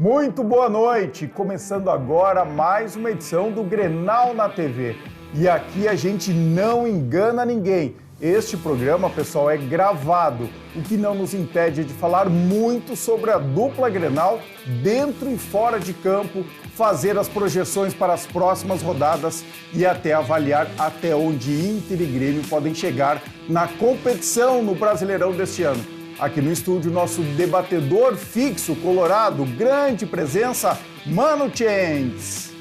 Muito boa noite! Começando agora mais uma edição do Grenal na TV. E aqui a gente não engana ninguém. Este programa, pessoal, é gravado, o que não nos impede de falar muito sobre a dupla Grenal dentro e fora de campo, fazer as projeções para as próximas rodadas e até avaliar até onde Inter e Grêmio podem chegar na competição no Brasileirão deste ano. Aqui no estúdio, nosso debatedor fixo, colorado, grande presença, Mano Chains.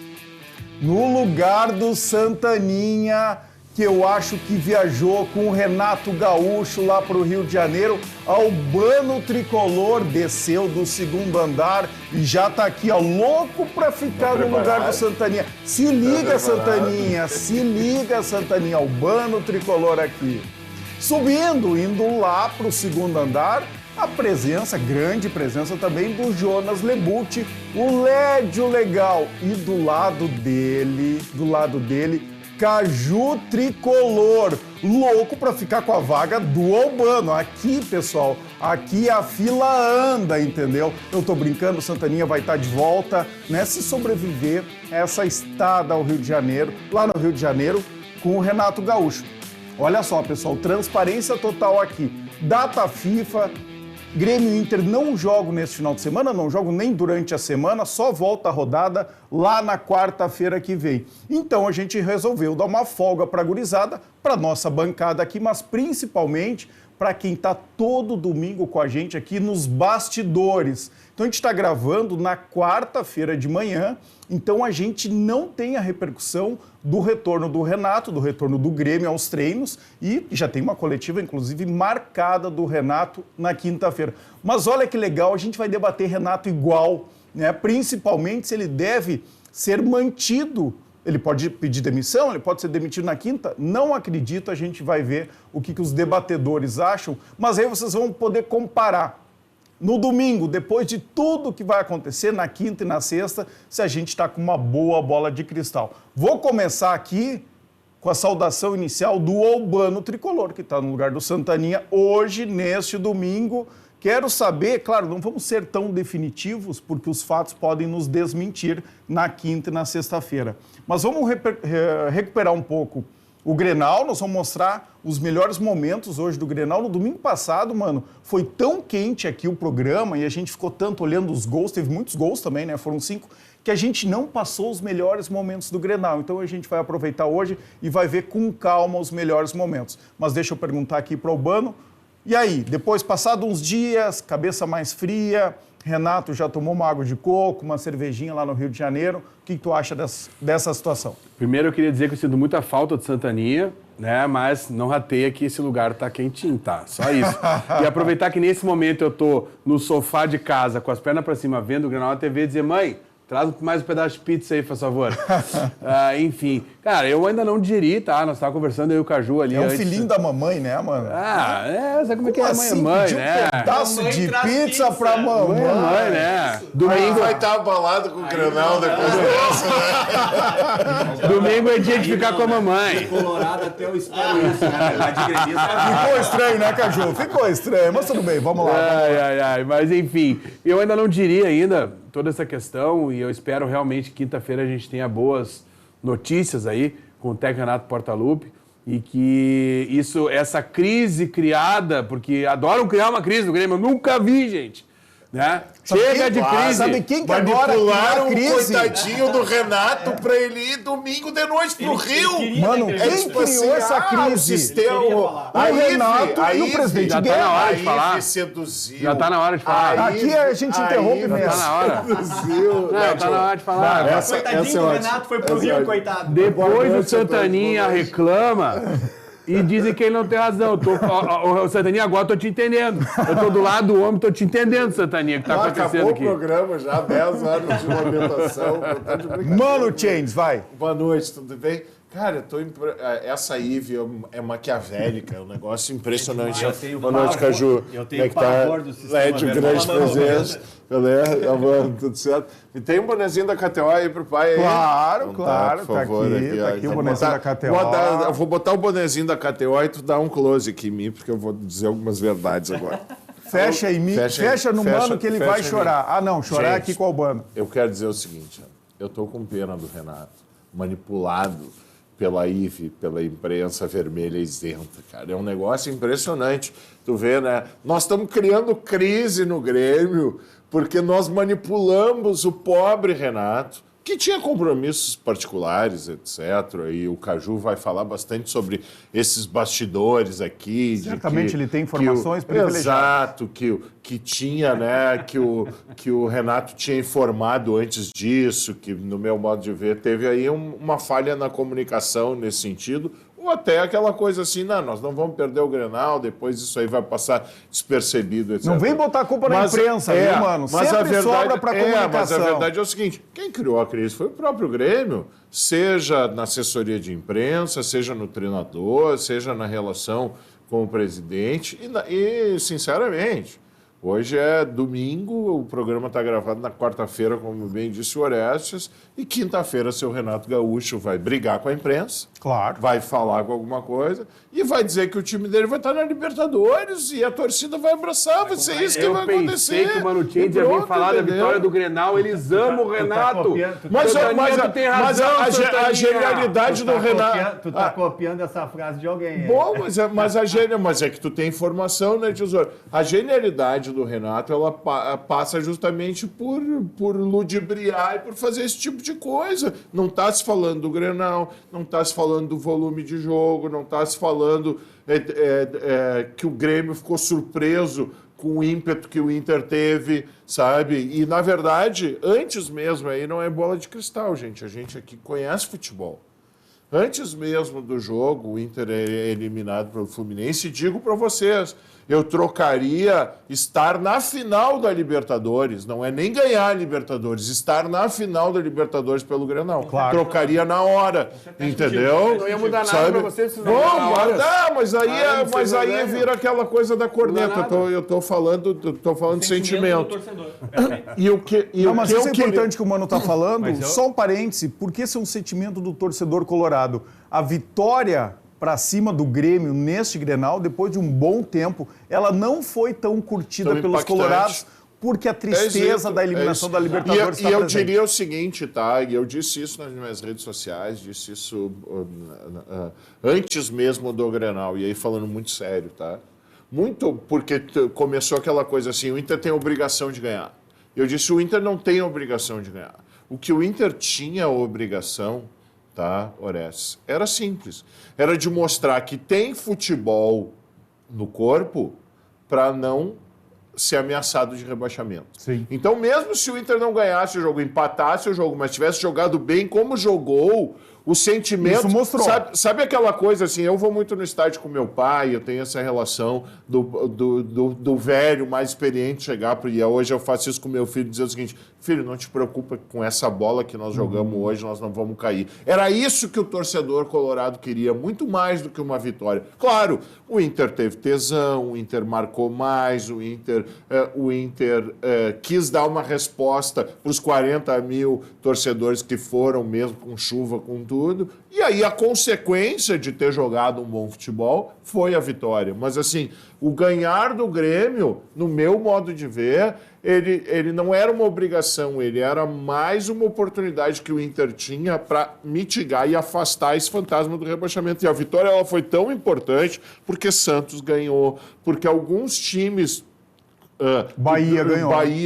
No lugar do Santaninha, que eu acho que viajou com o Renato Gaúcho lá para o Rio de Janeiro, Albano Tricolor desceu do segundo andar e já está aqui, ó, louco para ficar no lugar do Santaninha. Se liga, Santaninha, se liga, Santaninha, Albano Tricolor aqui. Subindo, indo lá para o segundo andar, a presença, grande presença também do Jonas Lebucci, o Lédio Legal. E do lado dele, Caju Tricolor, louco para ficar com a vaga do Albano. Aqui, pessoal, aqui a fila anda, entendeu? Eu tô brincando, o Santaninha vai estar de volta, né? Se sobreviver essa estada ao Rio de Janeiro, lá no Rio de Janeiro, com o Renato Gaúcho. Olha só, pessoal, transparência total aqui. Data FIFA, Grêmio e Inter não jogam nesse final de semana, não jogam nem durante a semana, só volta a rodada lá na quarta-feira que vem. Então a gente resolveu dar uma folga para a gurizada, para nossa bancada aqui, mas principalmente para quem está todo domingo com a gente aqui nos bastidores. Então a gente está gravando na quarta-feira de manhã, então a gente não tem a repercussão do retorno do Renato, do retorno do Grêmio aos treinos e já tem uma coletiva, inclusive, marcada do Renato na quinta-feira. Mas olha que legal, a gente vai debater Renato igual, né? Principalmente se ele deve ser mantido. Ele pode pedir demissão, ele pode ser demitido na quinta? Não acredito, a gente vai ver o que os debatedores acham, mas aí vocês vão poder comparar. No domingo, depois de tudo que vai acontecer, na quinta e na sexta, se a gente está com uma boa bola de cristal. Vou começar aqui com a saudação inicial do Albano Tricolor, que está no lugar do Santaninha hoje, neste domingo. Quero saber, claro, não vamos ser tão definitivos, porque os fatos podem nos desmentir na quinta e na sexta-feira. Mas vamos recuperar um pouco o Grenal, nós vamos mostrar os melhores momentos hoje do Grenal. No domingo passado, mano, foi tão quente aqui o programa e a gente ficou tanto olhando os gols, teve muitos gols também, né? Foram 5, que a gente não passou os melhores momentos do Grenal. Então a gente vai aproveitar hoje e vai ver com calma os melhores momentos. Mas deixa eu perguntar aqui para o Albano. E aí, depois, passado uns dias, cabeça mais fria, Renato já tomou uma água de coco, uma cervejinha lá no Rio de Janeiro. O que tu acha dessa situação? Primeiro eu queria dizer que eu sinto muita falta do Santaninha, né? Mas não rateia que esse lugar tá quentinho, tá? Só isso. E aproveitar que nesse momento eu tô no sofá de casa, com as pernas para cima, vendo o Grenal na TV e dizer, mãe, traz mais um pedaço de pizza aí, por favor. Enfim, cara, eu ainda não digeri, tá? Nós estávamos conversando aí o Caju ali. É um filhinho da mamãe, né, mano? Sabe como é que é a mãe? Mãe, né? Um pedaço de pizza pra mamãe. Mãe, né? Domingo vai estar abalado com o Grenal depois dessa, né? Domingo é dia de ficar com a mamãe. Colorado até eu espero isso, né? Ficou estranho, né, Caju? Ficou estranho, mas tudo bem, vamos lá. Mas enfim, eu ainda não diria ainda toda essa questão e eu espero realmente que quinta-feira a gente tenha boas notícias aí com o técnico Renato Portaluppi e que essa crise criada, porque adoram criar uma crise no Grêmio, eu nunca vi, gente, né? Chega de crise. Sabe quem que agora manipularam a o crise? coitadinho do Renato pra ele ir domingo de noite pro Rio. Mano, quem criou essa crise? O Renato e o presidente já tá na hora de falar. Seduziu. Já tá na hora de falar. Aqui a gente interrompe mesmo. Tá na hora. Seduziu. Não, tá na hora de falar. Coitadinho do Renato foi pro Rio, coitado. Depois o Santaninha reclama e dizem que ele não tem razão. O Santaninha, agora eu tô te entendendo. Eu tô do lado do homem, tô te entendendo, Santaninha, o que tá acontecendo aqui. Acabou o programa já, 10 anos de lamentação. Mano, Chains, vai. Boa noite, tudo bem? Cara, essa Ivy é maquiavélica, é um negócio impressionante. Boa noite, Caju. Eu tenho pavor do sistema. Led, grande presença. Tudo certo. E tem um bonezinho da KTO aí pro pai aí? Claro, Então, claro. por favor, tá aqui o bonezinho da KTO. Eu vou botar o bonezinho da KTO e tu dá um close aqui em mim, porque eu vou dizer algumas verdades agora. Fecha em mim, fecha no Mano que ele vai chorar. Ah, não, chorar aqui com o Albano. Eu quero dizer o seguinte, eu tô com pena do Renato, manipulado pela IVE, pela imprensa vermelha isenta, cara. É um negócio impressionante. Tu vê, né? Nós estamos criando crise no Grêmio porque nós manipulamos o pobre Renato, que tinha compromissos particulares, etc. E o Caju vai falar bastante sobre esses bastidores aqui. Certamente ele tem informações privilegiadas. Exato, que tinha, né, que o Renato tinha informado antes disso, que no meu modo de ver teve aí uma falha na comunicação nesse sentido, ou até aquela coisa assim, não, nós não vamos perder o Grenal, depois isso aí vai passar despercebido, etc. Não vem botar a culpa na imprensa, viu, mano? Mas sempre a verdade, sobra pra comunicação. Mas a verdade é o seguinte, quem criou a crise foi o próprio Grêmio, seja na assessoria de imprensa, seja no treinador, seja na relação com o presidente e sinceramente, hoje é domingo, o programa está gravado na quarta-feira, como bem disse o Orestes, e quinta-feira seu Renato Gaúcho vai brigar com a imprensa, claro, vai falar com alguma coisa e vai dizer que o time dele vai estar na Libertadores e a torcida vai abraçar, vai ser isso que vai acontecer. Eu pensei que o Mano Tchê ia vir falar da vitória do Grenal, eles amam o Renato. Mas a genialidade do Renato... Tu tá copiando essa frase de alguém. Bom, mas é que tu tem informação, né, tesouro? A genialidade do Renato, ela passa justamente por ludibriar e por fazer esse tipo de coisa. Não está se falando do Grenal, não está se falando do volume de jogo, não está se falando que o Grêmio ficou surpreso com o ímpeto que o Inter teve, sabe? E, na verdade, antes mesmo, aí não é bola de cristal, gente. A gente aqui conhece futebol. Antes mesmo do jogo, o Inter é eliminado pelo Fluminense. E digo para vocês, eu trocaria estar na final da Libertadores, não é nem ganhar a Libertadores, estar na final da Libertadores pelo Grenal. Claro. Trocaria na hora, entendeu? Não ia mudar nada para vocês. Mas aí vira aquela coisa da corneta. Eu tô falando de sentimento. Mas isso é importante que o Mano tá falando. Só um parêntese, porque esse é um sentimento do torcedor colorado. A vitória para cima do Grêmio neste Grenal, depois de um bom tempo, ela não foi tão curtida pelos colorados, porque a tristeza da eliminação da Libertadores está presente. E eu diria o seguinte, tá? E eu disse isso nas minhas redes sociais, disse isso antes mesmo do Grenal, e aí falando muito sério, tá? Muito porque começou aquela coisa assim, o Inter tem a obrigação de ganhar. Eu disse, o Inter não tem a obrigação de ganhar. O que o Inter tinha a obrigação, tá, Orestes, era simples. Era de mostrar que tem futebol no corpo para não ser ameaçado de rebaixamento. Sim. Então, mesmo se o Inter não ganhasse o jogo, empatasse o jogo, mas tivesse jogado bem como jogou, o sentimento... Isso mostrou. Sabe aquela coisa assim, eu vou muito no estádio com meu pai, eu tenho essa relação do velho mais experiente chegar pro... E hoje eu faço isso com meu filho, dizer o seguinte, filho, não te preocupa com essa bola que nós jogamos hoje, nós não vamos cair. Era isso que o torcedor colorado queria, muito mais do que uma vitória. Claro, o Inter teve tesão, o Inter marcou mais, o Inter quis dar uma resposta para os 40 mil torcedores que foram, mesmo com chuva, com tudo. E aí a consequência de ter jogado um bom futebol foi a vitória. Mas assim, o ganhar do Grêmio, no meu modo de ver, ele não era uma obrigação, ele era mais uma oportunidade que o Inter tinha para mitigar e afastar esse fantasma do rebaixamento. E a vitória ela foi tão importante porque Santos ganhou, porque alguns times... Bahia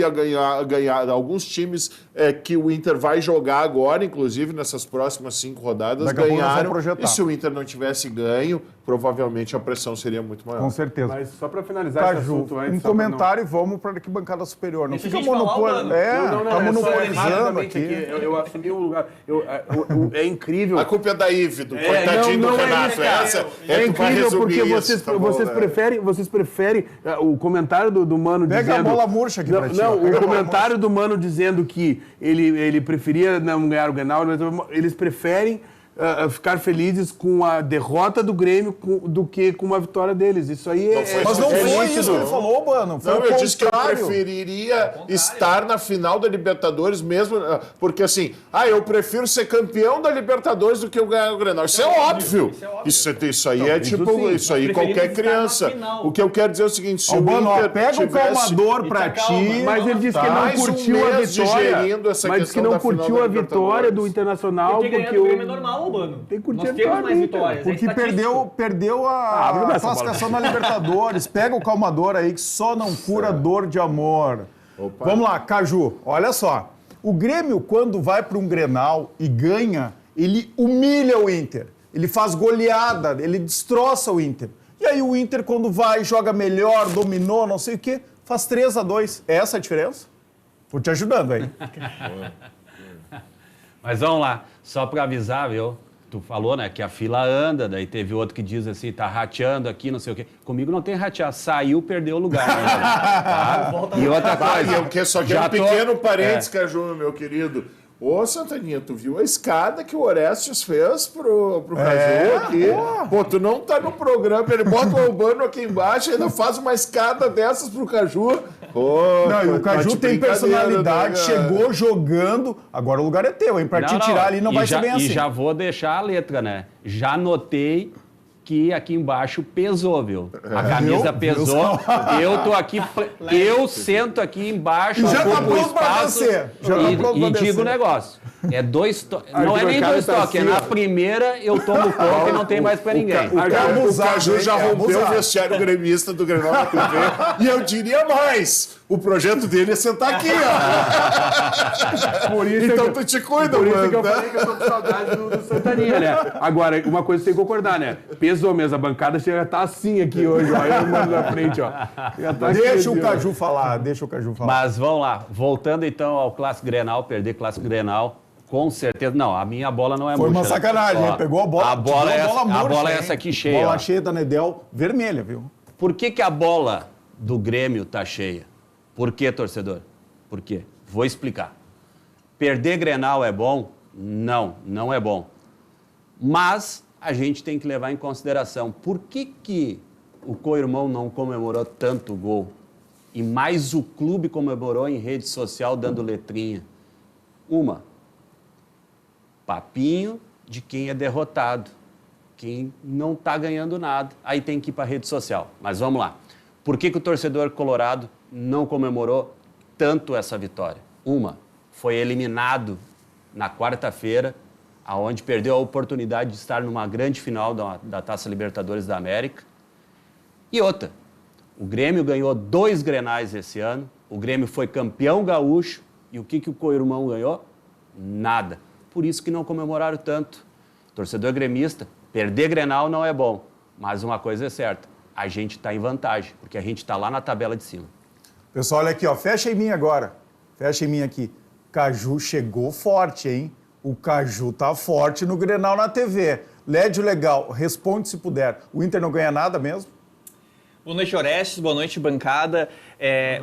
ganhar. Alguns times que o Inter vai jogar agora, inclusive nessas próximas 5 rodadas, ganharam. E se o Inter não tivesse ganho, provavelmente a pressão seria muito maior. Com certeza. Mas só para finalizar esse assunto antes... Um comentário e vamos para a arquibancada superior. Não fica monopolizando. Estamos monopolizando aqui. Eu assumi o lugar. É incrível. A culpa é da IVE, do coitadinho do Renato. É incrível porque vocês preferem o comentário do Mano Pega dizendo... a bola murcha aqui pra ti. Não, o comentário do Mano dizendo que ele preferia não ganhar o Grenal, eles preferem ficar felizes com a derrota do Grêmio do que com uma vitória deles. Isso aí Mas não foi isso que ele falou, Mano. Foi Não, o eu disse que eu contrário. preferiria estar na final da Libertadores mesmo, porque assim, eu prefiro ser campeão da Libertadores do que eu ganhar o Grenal. Isso é óbvio. Isso aí é tipo, sim. isso aí Preferimos qualquer estar criança. na final. O que eu quero dizer é o seguinte, se Albano, o Inter pega o calmador pra ti. Mas ele disse que não Mais um curtiu a mês vitória. digerindo essa Mas disse que questão não da final curtiu da a vitória do Libertadores. Internacional Porque ganhar porque do Grêmio é o... normal, Albano. Tem que curtir Nós a temos vitória mais do Inter. vitórias. Porque é estatístico. perdeu abre a essa bola. classificação na Libertadores. Pega o calmador aí que só não cura dor de amor. Opa. Vamos lá, Caju, olha só. O Grêmio, quando vai para um Grenal e ganha, ele humilha o Inter. Ele faz goleada, ele destroça o Inter. E aí o Inter, quando vai, joga melhor, dominou, não sei o quê, faz 3-2. É essa a diferença? Tô te ajudando aí. Mas vamos lá, só para avisar, viu? Tu falou, né, que a fila anda, daí teve outro que diz assim, tá rateando aqui, não sei o quê. Comigo não tem ratear, saiu, perdeu o lugar. Né? Tá? E outra coisa... Eu quero só que já um pequeno parênteses, Caju, meu querido. Ô, Santaninha, tu viu a escada que o Orestes fez pro Caju aqui? Pô, tu não tá no programa, ele bota o Albano aqui embaixo e ainda faz uma escada dessas pro Caju. Pô, Não, e o tá Caju de tem brincadeira, personalidade, né, cara? chegou jogando, agora o lugar é teu, hein? Pra te tirar ali não vai ser bem assim. E já vou deixar a letra, né? Já notei que aqui embaixo pesou, viu? A camisa Viu? pesou. Eu tô aqui, eu sento aqui embaixo, Já tá ocupo o pronto pra espaço descer. Já tá pronto pra e digo descer. o negócio. É dois não é nem arquibancada dois tá toques, é assim, na ó. primeira eu tomo conta e não tem mais pra ninguém. O Caju já rompeu o abusado. vestiário gremista do Grenal na TV. E eu diria mais, o projeto dele é sentar aqui, ó. Por isso Então é tu te cuida, Por isso que eu mano. falei que eu tô com saudade do Santaninha, né? Agora, uma coisa você tem que concordar, né? Pesou mesmo, a bancada chega a estar assim aqui hoje, ó. Eu mando na frente, ó. Já tá aqui, Deixa o assim, ó. Caju falar, deixa o Caju falar. Mas vamos lá, voltando então ao Clássico Grenal, perder Clássico Grenal, com certeza. Não, a minha bola não é Foi murcha, uma né? sacanagem, Ó, hein? Pegou a bola. A bola, tirou é, essa, a murcha, bola é hein? essa aqui cheia. Bola ó. cheia da Nedel, vermelha, viu? Por que a bola do Grêmio tá cheia? Por que, torcedor? Por quê? Vou explicar. Perder Grenal é bom? Não, não é bom. Mas a gente tem que levar em consideração por que o co-irmão não comemorou tanto gol e mais o clube comemorou em rede social dando letrinha. Papinho de quem é derrotado, quem não está ganhando nada. Aí tem que ir para a rede social. Mas vamos lá. Por que o torcedor colorado não comemorou tanto essa vitória? Foi eliminado na quarta-feira, aonde perdeu a oportunidade de estar numa grande final da Taça Libertadores da América. E outra, o Grêmio ganhou 2 Grenais esse ano, o Grêmio foi campeão gaúcho, e o que o co-irmão ganhou? Nada. Por isso que não comemoraram tanto. Torcedor gremista, perder Grenal não é bom, mas uma coisa é certa, a gente está em vantagem, porque a gente está lá na tabela de cima. Pessoal, olha aqui, ó, fecha em mim agora. Fecha em mim aqui. Caju chegou forte, hein? O Caju tá forte no Grenal na TV. Lédio Legal, responde se puder. O Inter não ganha nada mesmo? Boa noite, Orestes. Boa noite, bancada.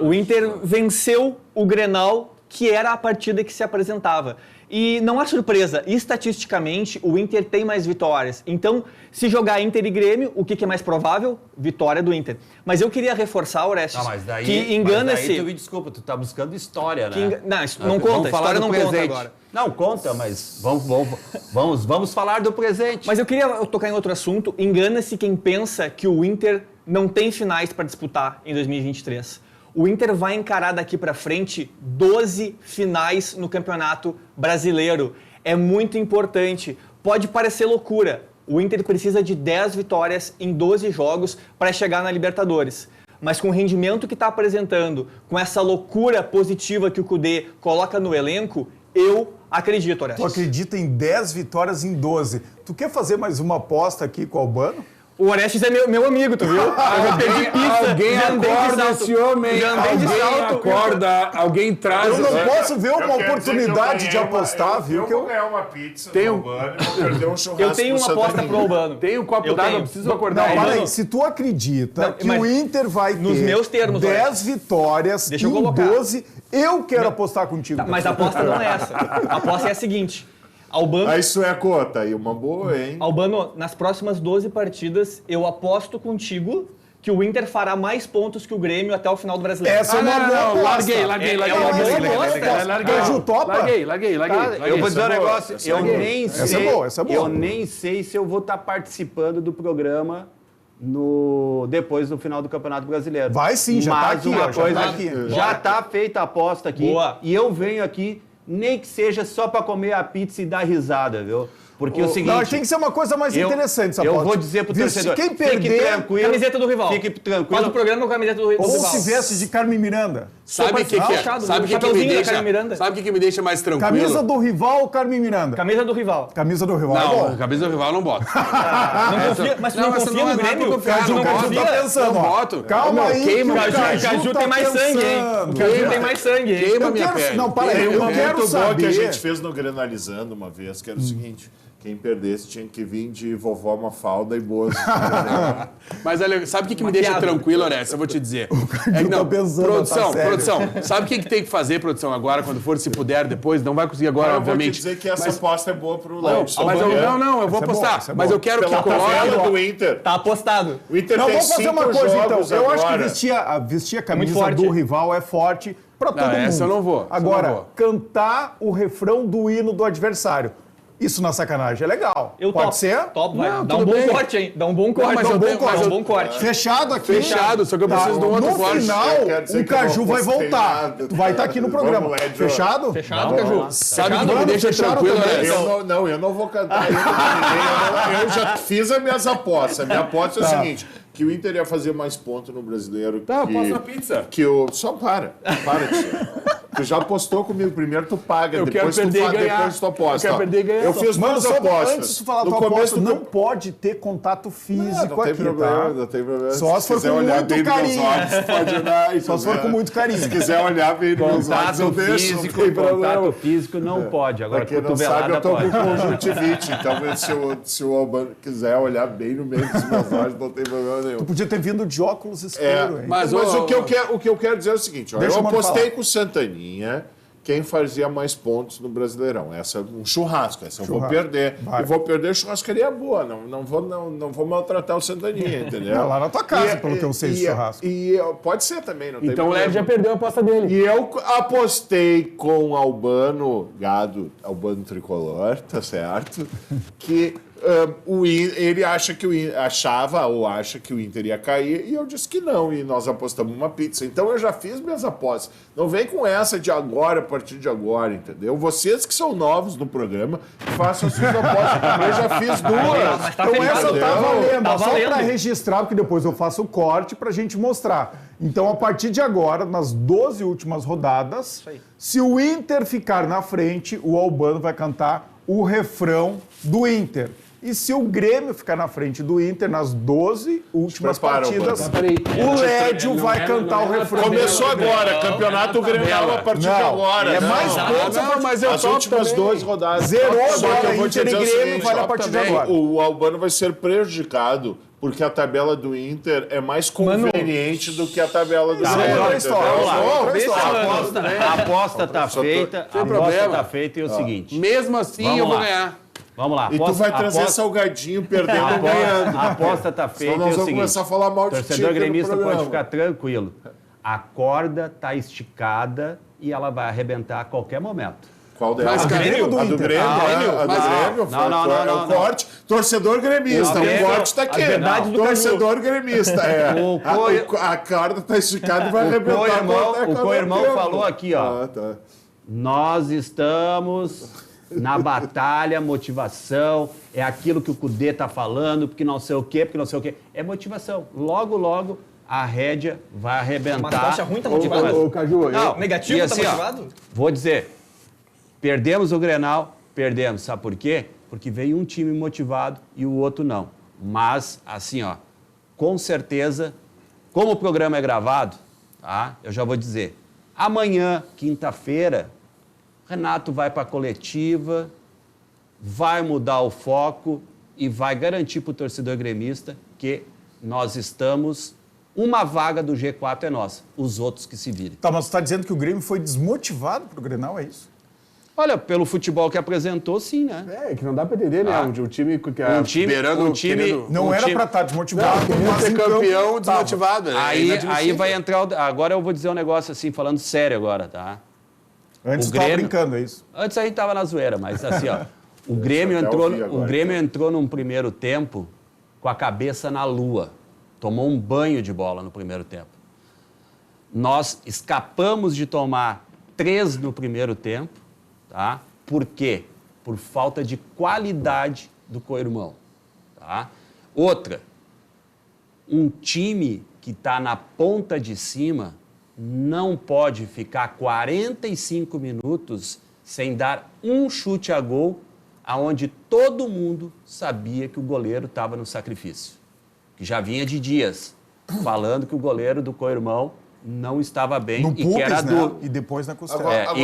O Inter venceu o Grenal, que era a partida que se apresentava. E não há surpresa, estatisticamente o Inter tem mais vitórias. Então, se jogar Inter e Grêmio, o que é mais provável? Vitória do Inter. Mas eu queria reforçar, Orestes, que engana-se... Me desculpa, tu tá buscando história, né? Não, isso não conta, falar história do não presente. conta agora. Não, conta, mas vamos falar do presente. Mas eu queria tocar em outro assunto. Engana-se quem pensa que o Inter não tem finais para disputar em 2023. O Inter vai encarar daqui para frente 12 finais no Campeonato Brasileiro. É muito importante. Pode parecer loucura. O Inter precisa de 10 vitórias em 12 jogos para chegar na Libertadores. Mas com o rendimento que está apresentando, com essa loucura positiva que o Kudê coloca no elenco, eu acredito, Orestes. Tu acredita em 10 vitórias em 12. Tu quer fazer mais uma aposta aqui com o Albano? O Orestes é meu amigo, tu viu? Eu já perdi pizza, Alguém já andei de acorda salto. esse homem, Já andei de alguém salto. acorda, alguém traz... Eu não posso ver uma Eu quero dizer que eu oportunidade de ganhei apostar, viu? Eu Que eu... vou ganhar uma pizza Tem do um- Albano e vou perder um churrasco Eu tenho uma pro aposta Santaninha. pro Albano. Tem um copo Eu d'água, tenho. preciso acordar. Não, Albano. para aí. Se tu acredita Não, que mas o Inter vai nos ter meus termos, 10 Orestes. vitórias Deixa eu em colocar. 12, eu quero apostar contigo. Mas a aposta não é essa. A aposta é a seguinte. Albano, Aí isso é a cota, aí uma boa, hein? Albano, nas próximas 12 partidas, eu aposto contigo que o Inter fará mais pontos que o Grêmio até o final do Brasileiro. Essa é uma boa aposta. larguei. É uma boa aposta. Caju, topa? Larguei. Eu vou dizer um negócio, eu nem Essa sei, é boa, essa é boa. eu nem sei se eu vou estar participando do programa depois do final do Campeonato Brasileiro. Vai sim, já tá Mas aqui, uma ó, já coisa, tá aqui. já tá feita a aposta aqui. Boa. E eu venho aqui, nem que seja só para comer a pizza e dar risada, viu? Porque é o seguinte... Não, tem que ser uma coisa mais interessante essa Eu aposta. vou dizer pro torcedor, Quem fique perder, tranquilo. Camiseta do rival. Fique Faz tranquilo. o programa com a camiseta do rival. ou se veste de Carmen Miranda. Sabe o que é? fechado, Sabe o que me chapeuzinho da deixa? Carmen Miranda. Sabe o que me deixa mais tranquilo? Camisa do rival ou Carmen Miranda? Camisa do rival. Camisa do rival. é Não, bom. camisa do rival eu não boto. Não confia, mas tu não essa confia é no Grêmio? por confiar, Tu não não Caju confia? tá pensando, Não ó. boto. Calma Não, aí, queima, que o Caju tem mais sangue, hein? O Caju tem mais sangue, hein? Queima Eu minha quero... pele. Não, para aí, Tem eu uma quero muito boa que a saber... gente fez no Grenalizando uma vez, que era o seguinte: quem perdesse tinha que vir de vovó Mafalda e Boas. Mas olha, sabe o que me deixa piada. tranquilo, Oreste? Eu vou te dizer. tá pensando, produção, tá sério. produção. Sabe o que tem que fazer, produção, agora, quando for, se puder, depois? Não vai conseguir agora, Eu vou te obviamente. dizer que essa Mas- aposta é boa pro Não, Léo. mas eu vou Essa é apostar. boa, essa é Mas boa. eu quero que Pela tabela coloque... do Inter. Tá apostado. O Inter Não, tem vamos fazer 5 uma coisa então. jogos Eu acho que agora. vestir a camisa forte. do rival é forte pra todo mundo. essa eu não vou, essa eu Agora, não vou. cantar o refrão do hino do adversário. Isso na sacanagem é legal. Eu Pode topo. ser? Top, vai. Não, Dá um tudo bom bem. corte, hein? Dá um bom corte. mas Dá um eu bom tenho- corte. mas Dá um eu- bom corte. Fechado aqui. Fechado, só que eu preciso de um outro No corte. final, Eu quero dizer o que eu não Caju vai postei voltar. nada. Tu vai estar aqui no Vamos, programa. Led. Fechado? Fechado, Caju? Sabe o que me Mano, deixa fecharam tranquilo, também. Oreste? Eu não vou cantar ainda com ninguém. Eu já fiz as minhas apostas. A minha aposta é o seguinte: que o Inter ia fazer mais pontos no Brasileiro. Tá, que, eu posso na pizza. Que o... Só para, tio. Tu já apostou comigo primeiro, tu paga, Eu depois quero tu perder e ganhar. depois tu aposta. Eu quero ó. perder e ganhar. Eu fiz Mano, duas só apostas. antes de tu falar No tua começo aposta, do não pode ter contato físico não tem aqui, problema, tá? não tem problema. Só se for quiser com olhar muito bem nos meus carinho. olhos, pode olhar. Só se for com muito carinho. Se quiser olhar bem nos meus olhos, Contato eu deixo, não físico, tem problema. contato físico não pode. Agora, Pra quem não cotovelada sabe, eu tô pode. com conjuntivite, então se o Albano quiser olhar bem no meio dos meus olhos, não tem problema nenhum. Podia ter vindo de óculos escuro, hein? Mas o que eu quero dizer é o seguinte, ó, Deixa eu o mano apostei falar. com o Santaninha quem fazia mais pontos no Brasileirão. Essa é um churrasco, essa eu vou Churrasco. perder. Vai. E vou perder churrascaria boa, não vou maltratar o Santaninha, entendeu? É lá na tua casa, pelo que eu sei, esse churrasco. Pode ser também, não tem Então o problema. Led já perdeu a aposta dele. E eu apostei com Albano Albano Tricolor, tá certo? Que ele acha que acha que o Inter ia cair e eu disse que não, e nós apostamos uma pizza. Então eu já fiz minhas apostas. Não vem com essa de agora, a partir de agora, entendeu? Vocês que são novos no programa, façam as suas apostas. Eu já fiz duas. Mas tá Então fechado. essa tá valendo, Tá ó, só valendo. para registrar, porque depois eu faço o corte pra gente mostrar. Então, a partir de agora, nas 12 últimas rodadas, se o Inter ficar na frente, o Albano vai cantar o refrão do Inter. E se o Grêmio ficar na frente do Inter nas 12 últimas Prepara, partidas, Albano. o Lédio vai cantar o refrão. Começou agora, campeonato Grenal a partir de Não, agora. é Não. mais pontos. Não, mas eu As topo últimas também. 12 rodadas. Zerou Só que agora, eu vou te Inter e dizer o Grêmio, seguinte, vale a ó, partir de também, agora. O Albano vai ser prejudicado porque a tabela do Inter é mais conveniente do que a tabela do Isso é Grêmio. outra história. entendeu? Vamos lá. Outra história. A aposta tá feita. A aposta problema. tá feita e é o seguinte. Mesmo assim, Vamos eu vou lá. ganhar. Vamos lá. E tu vai trazer salgadinho perdendo ou ganhando. A aposta tá feita Senão e nós é o vamos seguinte. começar a falar mal de ti Torcedor aqui no gremista pode programa. ficar tranquilo. A corda tá esticada e ela vai arrebentar a qualquer momento. Qual delas? Mas, A Grêmio do do Inter. Grêmio, a do Mas- Grêmio. Não, É o corte. Torcedor gremista. Não, O corte tá aqui. a verdade do Torcedor gremista. É. O A corda tá esticada e vai O arrebentar. co-irmão co-irmão falou aqui, ó. tá. Nós estamos na batalha, motivação, é aquilo que o Cudê tá falando, porque não sei o quê, porque não sei o quê. É motivação. Logo, logo, a rédea vai arrebentar. Mas tu acha ruim, tá motivado? Caju, Não, Negativo, e tá assim, ó, motivado? vou dizer, perdemos o Grenal, perdemos. Sabe por quê? Porque veio um time motivado e o outro não. Mas, assim, ó, com certeza, como o programa é gravado, tá? Eu já vou dizer, amanhã, quinta-feira, Renato vai para a coletiva, vai mudar o foco e vai garantir para o torcedor gremista que nós estamos... Uma vaga do G4 é nossa, os outros que se virem. Tá, mas você tá dizendo que o Grêmio foi desmotivado pro Grenal, é isso? Olha, pelo futebol que apresentou, sim, né? É, que não dá pra entender, né? Um time que beirando, querendo... Não era time- para estar desmotivado, Querendo mas ser em campo campeão tava. desmotivado. né? É Aí inadmissível. vai entrar... Agora eu vou dizer um negócio assim, falando sério agora, tá? Antes O estava Grêmio- brincando, é isso? Antes a gente tava na zoeira, mas assim, ó... O Grêmio até entrou, ouvi agora, o Grêmio então. entrou num primeiro tempo com a cabeça na lua. Tomou um banho de bola no primeiro tempo. Nós escapamos de tomar 3 no primeiro tempo, tá? Por quê? Por falta de qualidade do co-irmão, tá? Outra, um time que está na ponta de cima não pode ficar 45 minutos sem dar um chute a gol, aonde todo mundo sabia que o goleiro estava no sacrifício. Que já vinha de dias falando que o goleiro do co-irmão não estava bem No e que era pubis, né? dúvida. E depois na costela.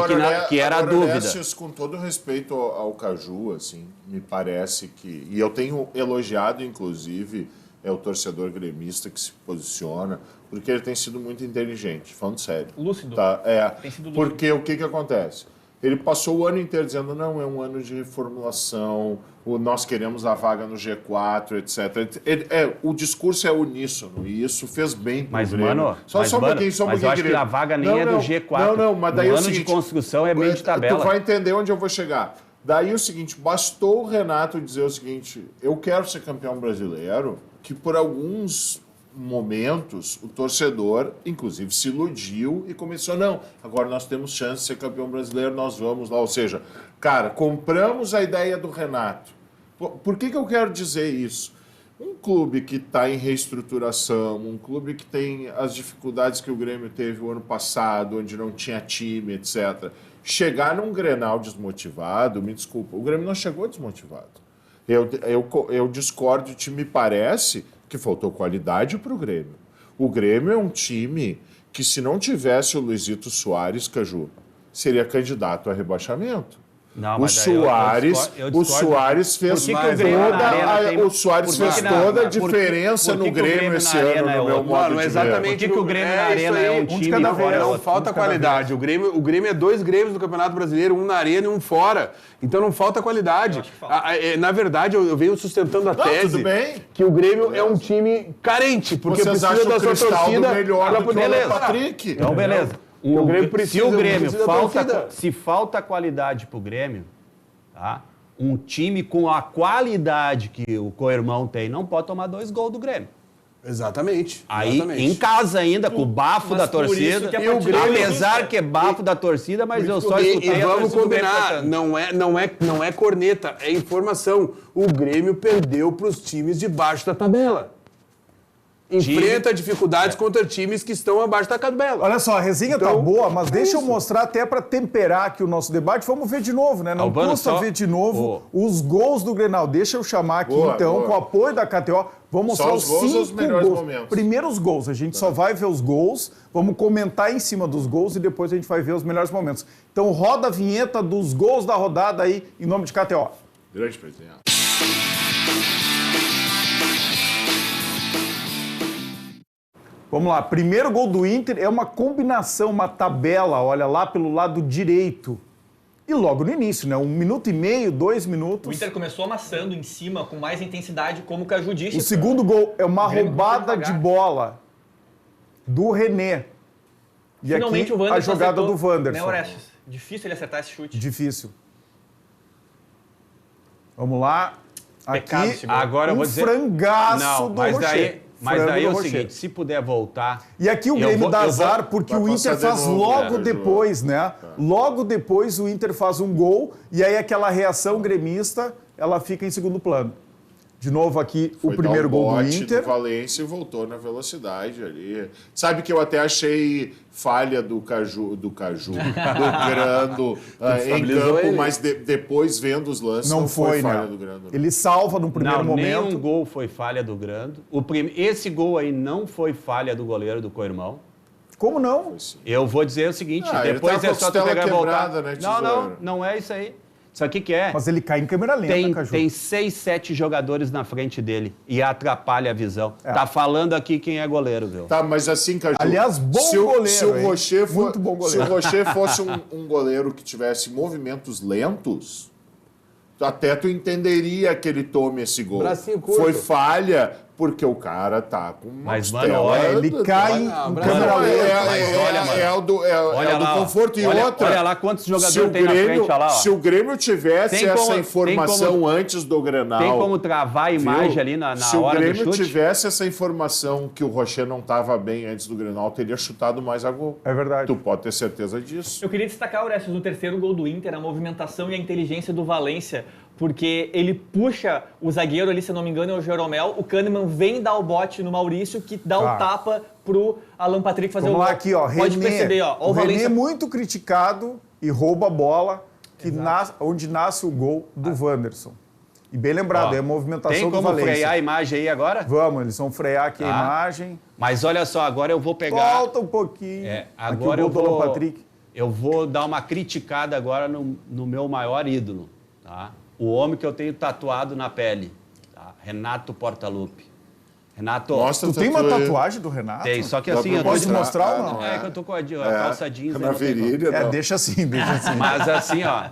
Que era a dúvida. Lécius, com todo respeito ao Caju, assim, me parece que... E eu tenho elogiado, inclusive, o torcedor gremista que se posiciona, porque ele tem sido muito inteligente, falando sério. Lúcido. Tá? Tem sido lúcido. Porque o que acontece? Ele passou o ano inteiro dizendo, não, é um ano de reformulação, nós queremos a vaga no G4, etc. O discurso é uníssono e isso fez bem pro Mas, Grêmio. mano, Só um pouquinho, mas eu acho que a vaga nem é do G4. Não, mas daí o é o ano de seguinte, construção é meio de tabela. Tu vai entender onde eu vou chegar. Daí o seguinte, bastou o Renato dizer o seguinte, eu quero ser campeão brasileiro, que por alguns momentos o torcedor, inclusive, se iludiu e começou, não, agora nós temos chance de ser campeão brasileiro, nós vamos lá. Ou seja, cara, compramos a ideia do Renato. Por que eu quero dizer isso? Um clube que está em reestruturação, um clube que tem as dificuldades que o Grêmio teve o ano passado, onde não tinha time, etc. Chegar num Grenal desmotivado, me desculpa, o Grêmio não chegou desmotivado. Eu discordo de ti, me parece que faltou qualidade para o Grêmio. O Grêmio é um time que, se não tivesse o Luizito Soares, Caju, seria candidato a rebaixamento. Não, O mas daí eu discordo. Soares fez Por que que o Grêmio na Arena tem- o Soares por que fez que na- toda a por que- diferença por que no que o Grêmio Grêmio esse na ano, Arena é no meu outro? modo Mano, de ver. exatamente. Por que que o Grêmio na isso Arena aí, é um de time cada e fora é vez. Não outro? falta qualidade. O Grêmio é 2 Grêmios do Campeonato Brasileiro, um na arena e um fora. Então não falta qualidade. Na verdade, eu venho sustentando a tese tudo bem. que o Grêmio é um time carente, porque Vocês precisa acham da o sua Cristaldo torcida melhor para do que o poder... Patrick? Então, beleza. O Grêmio precisa- se o Grêmio precisa da torcida. se falta qualidade pro Grêmio, tá? Um time com a qualidade que o co-irmão tem não pode tomar 2 gols do Grêmio. Exatamente. Aí, exatamente. em casa ainda, com o bafo Mas da por isso torcida. que a E o partida Grêmio, é apesar justa. que é bafo da torcida, mas eu só E escutei a vamos torcida do Grêmio combinar, cantando. não é corneta, é informação. O Grêmio perdeu para os times de baixo da tabela. Enfrenta dificuldades contra times que estão abaixo da tabela. Olha só, a resenha tá Então, boa, mas deixa eu isso. mostrar até para temperar aqui o nosso debate. Vamos ver de novo, né? Não Albano, custa só- ver de novo os gols do Grenal. Deixa eu chamar aqui, Boa, então, boa. com o apoio da KTO. Vamos Só mostrar os gols ou os 5 melhores gols. momentos? Primeiros gols, a gente só vai ver os gols, vamos comentar em cima dos gols e depois a gente vai ver os melhores momentos. Então roda a vinheta dos gols da rodada aí, em nome de KTO. Grande presidente. Vamos lá, primeiro gol do Inter é uma combinação, uma tabela, olha lá pelo lado direito. E logo no início, né? 1 minuto e meio, 2 minutos. O Inter começou amassando em cima, com mais intensidade, como o Caju disse. O segundo gol é uma Grêmio roubada começou de devagar. bola do René. E Finalmente aqui o Wanderson a jogada acertou, do Wanderson. Né, Orestes? Difícil ele acertar esse chute. Difícil. Vamos lá. Pecado Aqui esse gol. Agora eu vou dizer. frangaço Não, do mas Rocher. daí Frango é do o Rocher. seguinte: se puder voltar. E aqui o Eu Grêmio vou- dá eu vou- azar porque vai o Inter passar de faz novo, logo né, depois, né? Logo depois o Inter faz um gol e aí aquela reação gremista, ela fica em segundo plano. De novo aqui Foi o primeiro dar um gol do bote Inter. no Valência e voltou na velocidade ali. Sabe que eu até achei falha do Grando em Estabilizou campo, ele. mas depois vendo os lances Não foi, falha né? do Grando. Ele salva no primeiro Não, momento. nenhum gol foi falha do Grando. Esse gol aí não foi falha do goleiro do co-irmão. Como não? Eu vou dizer o seguinte, Ah, ele depois tá com é a só tu costela pegar e voltar. quebrada, né, Não, tesouro? não é isso aí. Sabe o que é? Mas ele cai em câmera lenta, Caju. Tem 6, 7 jogadores na frente dele e atrapalha a visão. Tá falando aqui quem é goleiro, viu? Tá, mas assim, Caju... Aliás, bom goleiro, se o Rocher muito bom goleiro. Se o Rocher fosse um goleiro que tivesse movimentos lentos, até tu entenderia que ele tome esse gol. Bracinho curto. Foi falha, porque o cara tá com uma Mas, costela. mano, olha, Ele cai em câmera lenta. Mas olha, mano. É o do lá, ó. conforto. E Olha- outra, olha lá quantos jogadores se o tem na frente, olha lá, ó. Se o Grêmio tivesse Tem essa como- informação tem como- antes do Grenal... Tem como travar a imagem viu? ali na Se hora o do Grêmio chute? tivesse essa informação que o Rocher não estava bem antes do Grenal, teria chutado mais a gol. É verdade. Tu pode ter certeza disso. Eu queria destacar, Orestes, no terceiro gol do Inter, a movimentação e a inteligência do Valência, porque ele puxa o zagueiro ali, se eu não me engano, é o Jeromel, o Kahneman vem dar o bote no Maurício, que dá o tapa pro Alan Patrick fazer Vamos o lá gol. aqui, ó. Pode René. perceber, ó. O O René Valência é muito criticado e rouba a bola onde nasce o gol do Wanderson. E bem lembrado, Ó, é a movimentação Tem do como Valência. frear a imagem aí agora? Vamos, eles vão frear aqui a Tá. imagem. Mas olha só, agora eu vou pegar... Volta um pouquinho. Agora aqui o gol eu do vou, Alan Patrick. eu vou dar uma criticada agora no meu maior ídolo, tá? O homem que eu tenho tatuado na pele, tá? Renato Portaluppi. Renato, Mostra Tu tem uma tatuagem. tatuagem do Renato? tem, só que Dá assim... pra eu tô- Pode mostrar ou não? É que eu tô com a calça jeans. aí Na não tem como. virilha, É, não. deixa assim, deixa assim. Mas assim, ó,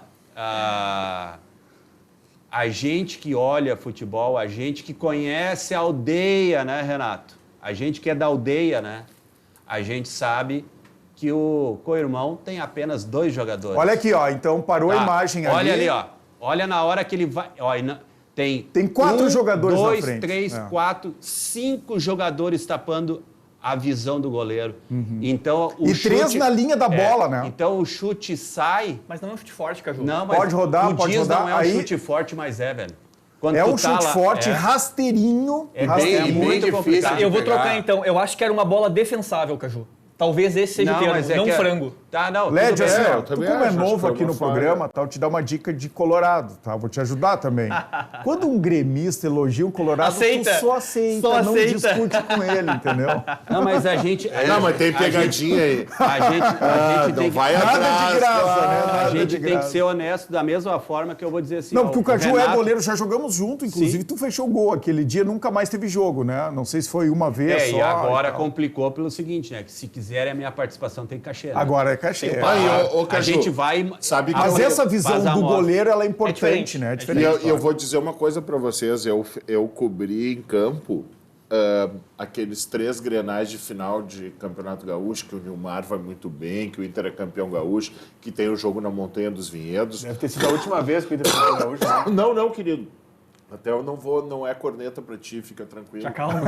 a gente que olha futebol, a gente que conhece a aldeia, né, Renato? A gente que é da aldeia, né? A gente sabe que o co-irmão tem apenas 2 jogadores. Olha aqui, ó. Então parou a Tá? imagem ali. Olha ali, ó. Olha na hora que ele vai... Ó, tem 4 jogadores na 2, frente. 3, É. 4, 5 jogadores tapando a visão do goleiro. Então, o E 3 na linha da bola, né? Então, o chute sai... Mas não é um chute forte, Caju. Não, mas Pode rodar, tu pode diz rodar. não é um Aí- chute forte, mas é, velho. Quando É tu um tá chute lá- forte, é. rasteirinho. É bem- rasteirinho. é muito difícil. complicado. Eu vou pegar. trocar então. Eu acho que era uma bola defensável, Caju. Talvez esse seja o termo, mas é não que é- frango. Tá, não. Led, tudo bem. assim, ó, eu tu também como é acho, acho que novo foi aqui uma no falha. programa, tá, eu te dar uma dica de Colorado, tá? Vou te ajudar também. Quando um gremista elogia um Colorado, Aceita. tu só aceita, Só não aceita. discute com ele, entendeu? Não, mas a gente... Não, mas tem pegadinha aí. A gente Não tem que... vai Nada atrás. de graça, claro. né? A Nada gente de tem que graça. ser honesto da mesma forma que eu vou dizer assim... Não, ó, porque o Caju é Renato- goleiro, já jogamos junto, inclusive tu fechou o gol aquele dia, nunca mais teve jogo, né? Não sei se foi uma vez só. E agora tal. complicou pelo seguinte, né? Que se quiserem a minha participação tem cachê, né? Agora é cachê. Tem é. que pagar. Aí, ô, A Caju, gente vai... sabe que Mas eu- essa visão Faz a do moda. goleiro, ela é importante, diferente, né? É é E diferente. eu vou dizer uma coisa pra vocês. Eu cobri em campo aqueles 3 Grenais de final de Campeonato Gaúcho, que o Nilmar vai muito bem, que o Inter é campeão gaúcho, que tem o jogo na Montanha dos Vinhedos. Deve ter sido a última vez que o Inter foi gaúcho, né? Não, querido. Até eu não vou, não é corneta pra ti, fica tranquilo. Já calma.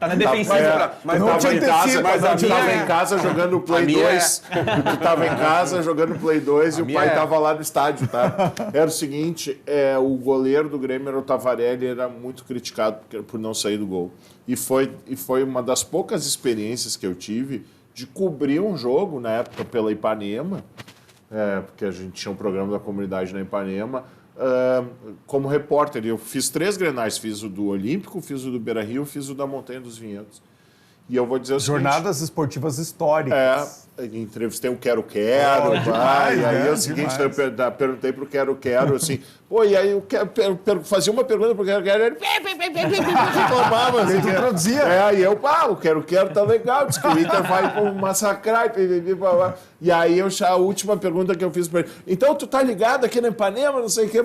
Tá na defensiva. Mas não tava te em casa, antecipa, mas não eu te tava antecipa. em casa jogando Play minha 2. Tu tava em casa jogando Play 2 e o minha pai é. tava lá no estádio, tá? Era o seguinte, o goleiro do Grêmio, era o Tavarelli, era muito criticado por não sair do gol. E foi uma das poucas experiências que eu tive de cobrir um jogo, na época, pela Ipanema, porque a gente tinha um programa da comunidade na Ipanema, como repórter. Eu fiz 3 Grenais, fiz o do Olímpico, fiz o do Beira-Rio, fiz o da Montanha dos Vinhedos. E eu vou dizer o seguinte... Jornadas esportivas históricas. Entrevistei o Quero-Quero, demais, e aí né? é o seguinte, Demais. eu perguntei pro Quero-Quero, assim, pô, e aí eu fazia uma pergunta pro Quero-Quero, ele reclamava, assim, Ele introduzia. e eu, o Quero-Quero tá legal, diz que o Inter vai massacrar, e aí a última pergunta que eu fiz pra ele, então tu tá ligado aqui na Ipanema, não sei o que,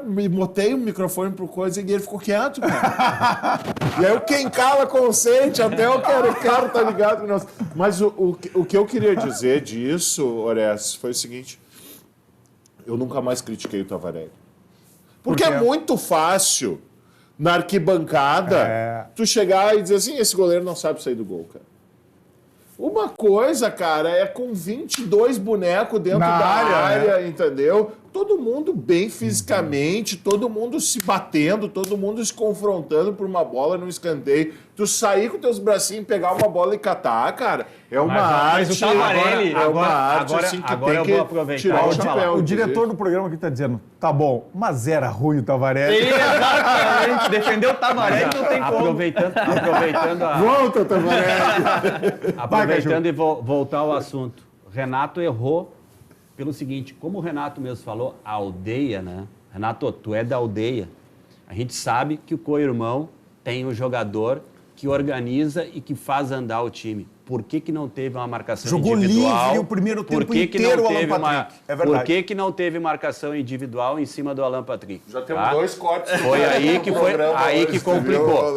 me botei o microfone pro coisa e ele ficou quieto, cara. E aí quem cala consente, até o Quero-Quero tá ligado com nós. Mas o que eu queria dizer disso, Orestes, foi o seguinte, eu nunca mais critiquei o Tavarelli. Porque Por quê? é muito fácil, na arquibancada, tu chegar e dizer assim, esse goleiro não sabe sair do gol, cara. Uma coisa, cara, é com 22 bonecos dentro Na da área, área, entendeu? Todo mundo bem fisicamente, todo mundo se batendo, todo mundo se confrontando por uma bola no escanteio. Tu sair com teus bracinhos, pegar uma bola e catar, cara, é uma arte. mas o Tavarelli- é uma arte agora- assim, que agora tem eu que vou aproveitar tirar e o vou falar. chapéu. O diretor do programa aqui tá dizendo, tá bom, mas era ruim o Tavarelli. Exatamente. Defendeu o Tavarelli, não tem como. Volta, Tavarelli! Aproveitando e voltar ao assunto. Renato errou pelo seguinte, como o Renato mesmo falou, a aldeia, né? Renato, tu é da aldeia. A gente sabe que o co-irmão tem um jogador que organiza e que faz andar o time. Por que não teve uma marcação Jogou individual? livre o primeiro tempo Por que inteiro não o Alan teve Patrick. É verdade. Por que não teve marcação individual em cima do Alan Patrick? Já temos 2 cortes. Foi aí que foi aí que complicou.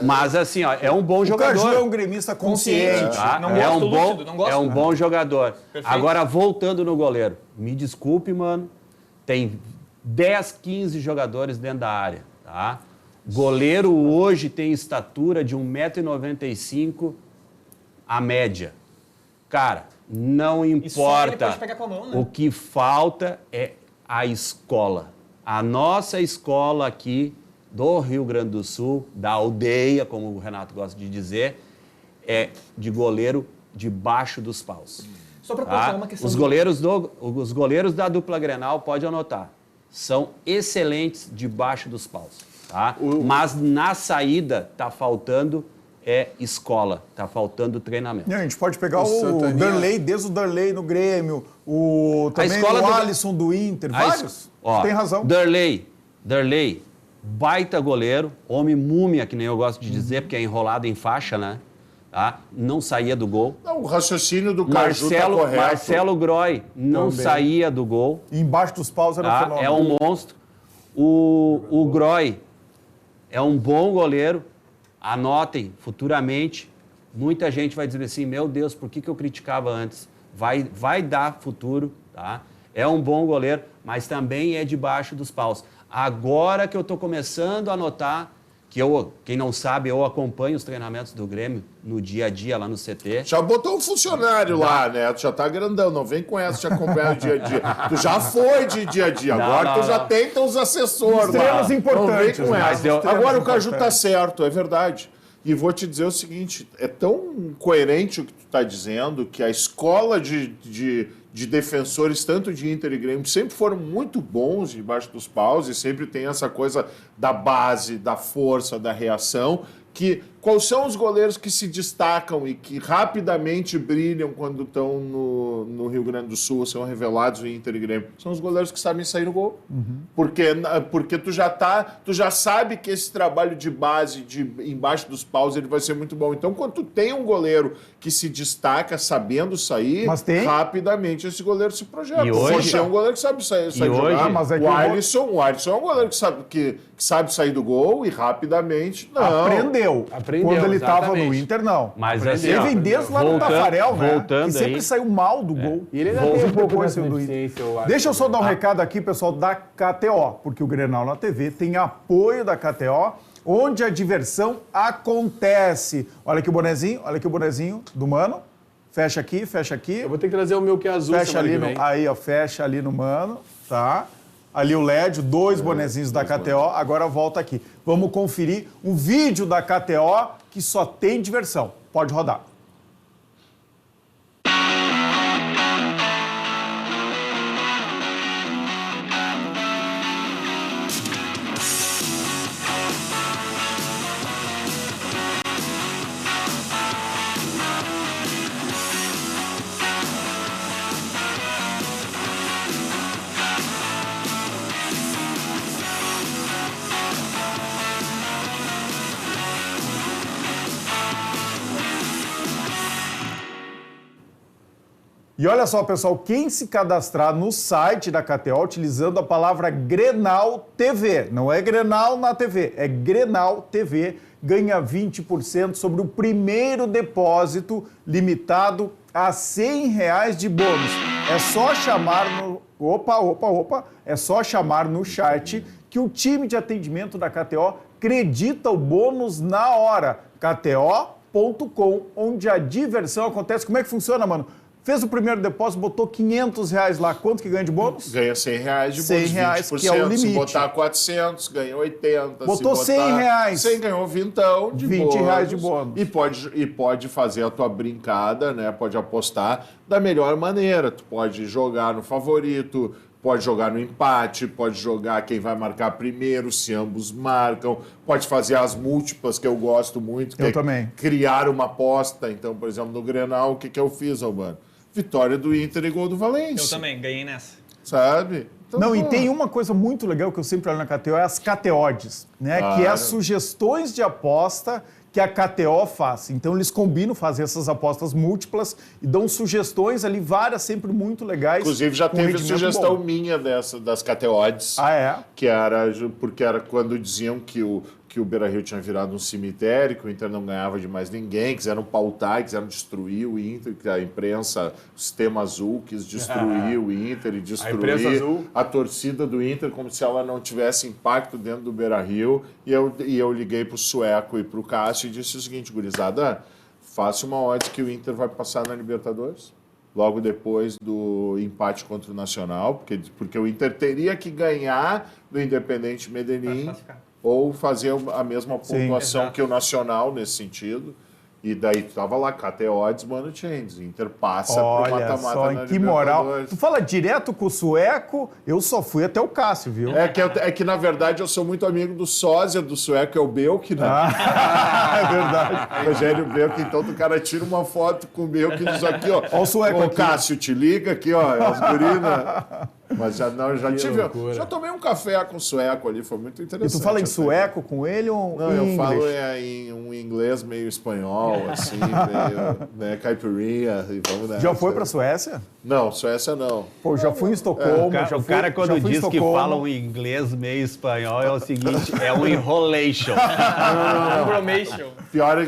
Mas assim, ó, é um bom O jogador. Caju é um gremista consciente. Tá? Não É gosto um do bom, Lúcido, não gosto. é um bom jogador. Perfeito. Agora, voltando no goleiro. Me desculpe, mano. Tem 10, 15 jogadores dentro da área. Tá? Goleiro hoje tem estatura de 1,95 m a média. Cara, não E só ele importa. pode pegar com a mão, né? O que falta é a escola. A nossa escola aqui do Rio Grande do Sul, da aldeia, como o Renato gosta de dizer, é de goleiro debaixo dos paus. Só para Tá? pontuar uma questão. Os goleiros da dupla Grenal, pode anotar, são excelentes debaixo dos paus. Tá? Mas na saída tá faltando escola, tá faltando treinamento. Não, a gente pode pegar o Santania. Darley, desde o Darley no Grêmio, também escola o do- Alisson do Inter, vários. Ó, Tem razão. Darley, baita goleiro, homem múmia, que nem eu gosto de dizer, porque é enrolado em faixa, né? Tá? Não saía do gol. Não, o raciocínio do Caju tá correto. Marcelo Groy não Também. saía do gol. E embaixo dos paus era um Tá? fenômeno. É um monstro. O Groy é um bom goleiro. Anotem, futuramente, muita gente vai dizer assim, meu Deus, por que eu criticava antes? Vai dar futuro, tá? É um bom goleiro, mas também é debaixo dos paus. Agora que eu estou começando a notar que quem não sabe, eu acompanho os treinamentos do Grêmio no dia a dia lá no CT. Já botou um funcionário lá, né? Tu já tá grandão, não vem com essa de acompanhar o dia a dia. Tu já foi de dia a dia, agora tu já tem teus assessores lá. Estrelas importantes, Não vem com né? essa. Estrelas Agora o Caju tá importantes. certo, é verdade. E vou te dizer o seguinte, é tão coerente o que tu tá dizendo que a escola de defensores, tanto de Inter e Grêmio, sempre foram muito bons debaixo dos paus e sempre tem essa coisa da base, da força, da reação, que quais são os goleiros que se destacam e que rapidamente brilham quando estão no Rio Grande do Sul, são revelados em Inter e Grêmio? São os goleiros que sabem sair no gol. Porque tu já sabe que esse trabalho de base, embaixo dos paus, ele vai ser muito bom. Então, quando tu tem um goleiro que se destaca sabendo sair, Mas tem? rapidamente esse goleiro se projeta. E hoje- Você é um goleiro que sabe sair jogar. hoje- mas é que o eu vou- Alisson é um goleiro que sabe sair do gol e rapidamente... Não. Aprendeu. Quando ele estava no exatamente. Inter, não. Mas assim, Ele ó, vem desde lá do voltando- Tafarel, né? voltando Que sempre aí. saiu mal do gol. E ele ainda tem um pouco depois dessa saiu do Inter. deficiência, eu acho. Deixa eu só dar um recado aqui, pessoal, da KTO, porque o Grenal na TV tem apoio da KTO, onde a diversão acontece. Olha aqui o bonezinho do Mano. Fecha aqui, fecha aqui. Eu vou ter que trazer o meu que é azul Fecha semana ali que no, vem. aí, ó, fecha ali no Mano, tá? Ali o LED, 2 bonezinhos da KTO, agora volta aqui. Vamos conferir um vídeo da KTO que só tem diversão. Pode rodar. E olha só, pessoal, quem se cadastrar no site da KTO utilizando a palavra Grenal TV, não é Grenal na TV, é Grenal TV, ganha 20% sobre o primeiro depósito limitado a R$100 de bônus. É só chamar no... É só chamar no chat que o time de atendimento da KTO acredita o bônus na hora. KTO.com, onde a diversão acontece. Como é que funciona, mano? Fez o primeiro depósito, botou R$500 lá. Quanto que ganha de bônus? Ganha R$100 de bônus, R$100, 20%. que é o limite. Se botar 400, ganha 80. Botou se botar R$100. 100, ganhou vintão de R$20 de bônus. E pode fazer a tua brincada, né? Pode apostar da melhor maneira. Tu pode jogar no favorito, pode jogar no empate, pode jogar quem vai marcar primeiro, se ambos marcam. Pode fazer as múltiplas, que eu gosto muito. Que Eu é também. criar uma aposta. Então, por exemplo, no Grenal, o que eu fiz, Albano? vitória do Inter e gol do Valência. Eu também, ganhei nessa. Sabe? Então, Não, e pô, tem uma coisa muito legal que eu sempre olho na KTO, é as KTOs, né? Claro. Que é as sugestões de aposta que a KTO faz. Então eles combinam, fazem essas apostas múltiplas e dão sugestões ali, várias sempre muito legais. inclusive já com teve rendimento sugestão bom. minha das KTOs. Ah, é? Que era porque era quando diziam que o Beira-Rio tinha virado um cemitério, que o Inter não ganhava de mais ninguém, quiseram pautar, quiseram destruir o Inter, que a imprensa, o sistema azul quis destruir o Inter e imprensa destruir azul. a torcida do Inter como se ela não tivesse impacto dentro do Beira-Rio. E eu liguei pro Sueco e pro Cássio e disse o seguinte, gurizada, faça uma odds que o Inter vai passar na Libertadores. Logo depois do empate contra o Nacional, porque o Inter teria que ganhar do Independente Medellín ou fazer a mesma pontuação exato. que o Nacional nesse sentido. E daí tava lá, KTO, Mano Changes. Inter passa pro Olha mata-mata só, na em que moral. Libertadores. Tu fala direto com o Sueco, eu só fui até o Cássio, viu? É que, na verdade, eu sou muito amigo do sósia do Sueco, é o Belk, né? É verdade. Rogério Belk, então o cara tira uma foto com o Belk e diz aqui, ó. Ó o Sueco Ô, aqui. Cássio, te liga aqui, ó, é as gurinas. Mas já tive. loucura. Já tomei um café com o Sueco ali, foi muito E interessante. tu fala em até. sueco com ele ou Não, em eu inglês? falo em um inglês meio espanhol, assim, meio né, caipirinha. E vamos nessa. Já foi pra Suécia? Não, Suécia não. Pô, já fui em Estocolmo. O cara, quando já fui em diz que Estocolmo. fala um inglês meio espanhol, é o seguinte, é um enrolation. Bromation.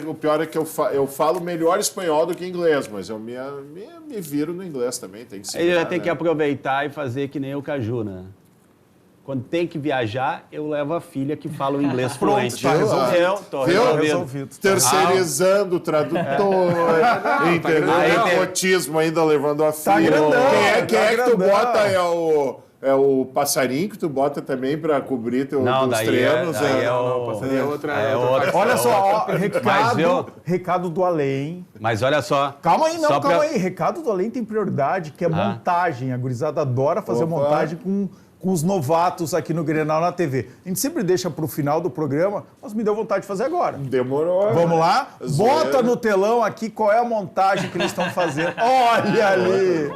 O pior é que eu falo melhor espanhol do que inglês, mas eu me viro no inglês também, tem que ser. Ele já tem que aproveitar e fazer que nem o Caju, né? Quando tem que viajar, eu levo a filha que fala o inglês fluente. tá resolvido. Eu tô Viu? resolvendo. Resolvido. Terceirizando o tradutor, entendeu? Aí tem- Nepotismo ainda levando a filha. Tá grandão, Quem é que tu grandão. bota? É o passarinho que tu bota também pra cobrir Não, os daí treinos? daí é Não, o... passaria é outra. é outra outra- facção. Olha só, ó, eu- recado do além. Mas olha só... Calma aí, não, só calma pra- aí. Recado do além tem prioridade, que é montagem. A gurizada adora fazer Opa. montagem com os novatos aqui no Grenal na TV. A gente sempre deixa pro final do programa, mas me deu vontade de fazer agora. Demorou. Vamos lá? Zoeira. Bota no telão aqui qual é a montagem que eles estão fazendo. Olha ali!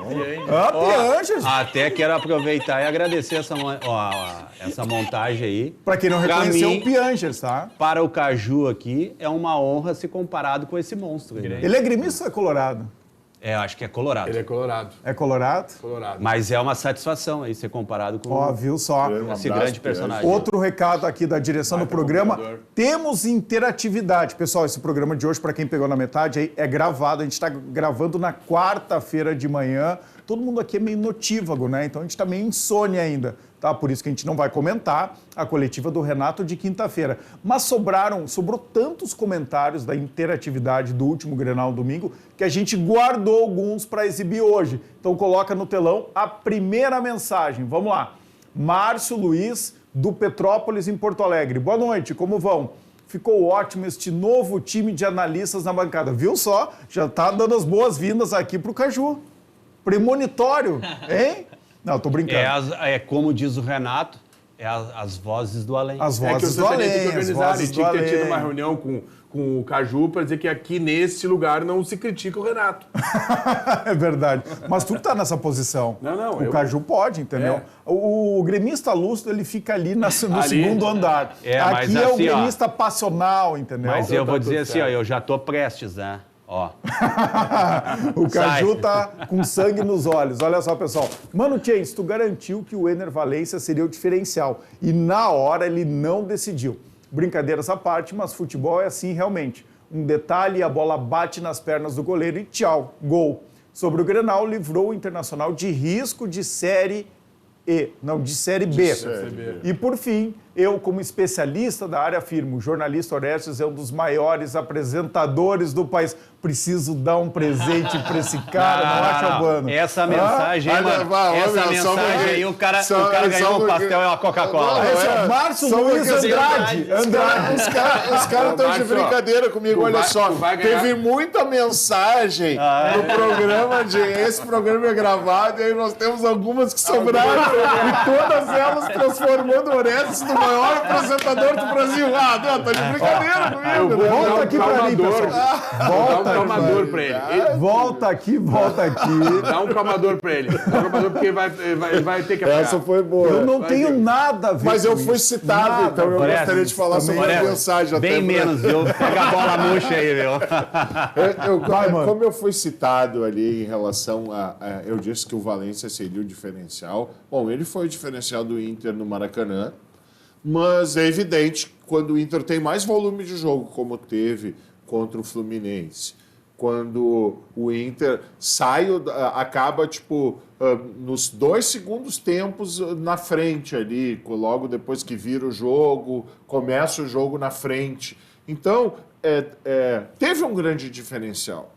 Ah, Pianjas! Até quero aproveitar e agradecer essa montagem aí. Pra quem não pra reconheceu, mim- o Pianjas, tá? Para o Caju aqui, é uma honra ser comparado com esse monstro. Aí, né? Ele é gremista ou é colorado? É, acho que é colorado. Ele é colorado. É colorado? Colorado. Mas é uma satisfação aí ser comparado com Ó, viu só? Um esse abraço, grande personagem. Outro recado aqui da direção do programa. computador. Temos interatividade. Pessoal, esse programa de hoje, para quem pegou na metade, aí, é gravado. A gente está gravando na quarta-feira de manhã. Todo mundo aqui é meio notívago, né? Então a gente está meio insônia ainda. Tá? Por isso que a gente não vai comentar a coletiva do Renato de quinta-feira. Mas sobrou tantos comentários da interatividade do último Grenal domingo que a gente guardou alguns para exibir hoje. Então coloca no telão a primeira mensagem. Vamos lá. Márcio Luiz, do Petrópolis, em Porto Alegre. Boa noite, como vão? Ficou ótimo este novo time de analistas na bancada. Viu só? Já está dando as boas-vindas aqui para o Caju. Premonitório, hein? Não, tô brincando. É como diz o Renato, as vozes do além. As É que o vozes do Santarém tem além, que as organizar. vozes Ele do tinha que ter tido além. uma reunião com o Caju para dizer que aqui nesse lugar não se critica o Renato. É verdade. Mas tu que tá nessa posição. Não, O eu- Caju pode, entendeu? É. O gremista lúcido, ele fica ali no Ali. segundo andar. É, mas Aqui é o assim, ó, gremista passional, entendeu? Mas eu tá vou tudo dizer assim, certo. ó, eu já tô prestes, né? Ó. O Caju Sai. tá com sangue nos olhos. Olha só, pessoal. Mano Chase, tu garantiu que o Ener Valencia seria o diferencial. E na hora ele não decidiu. Brincadeiras à parte, mas futebol é assim realmente. Um detalhe, a bola bate nas pernas do goleiro e tchau, gol. Sobre o Grenal, livrou o Internacional de risco de Série E, não, de Série B. Série B. E por fim, eu, como especialista da área, afirmo, o jornalista Orestes é um dos maiores apresentadores do país. Preciso dar um presente para esse cara, não acha, Albano? Essa mensagem aí, Vai mano, levar, ô, essa meu, só um mensagem aí, pouquinho. o cara Só ganhou um um pastel e uma pouquinho. Coca-Cola. Não, Esse é é. Márcio Só Luiz porque- Andrade. Os caras estão de Márcio, ó, brincadeira comigo, tu olha vai- só. tu vai ganhar- Teve muita mensagem no programa esse programa é gravado e aí nós temos algumas que sobraram e todas elas transformando o Orestes numa maior apresentador do Brasil. Ah, não, tá de brincadeira comigo. Né? Volta aqui pra mim, pessoal. Dá um Volta calmador pra ele. Volta aqui. Dá um calmador pra ele. Dá um calmador porque ele vai ter que apagar. Essa foi boa. Eu não tenho nada a ver Mas com eu fui isso. citado, Nada. então eu Parece. gostaria de falar sobre a Parece. mensagem. Bem até pra- menos, viu? Pega a bola murcha aí, viu? Vai, mano. Como eu fui citado ali em relação eu disse que o Valência seria o diferencial. Bom, ele foi o diferencial do Inter no Maracanã, mas é evidente que quando o Inter tem mais volume de jogo, como teve contra o Fluminense, quando o Inter acaba, nos 2 segundos tempos na frente ali, logo depois que vira o jogo, começa o jogo na frente. Então, teve um grande diferencial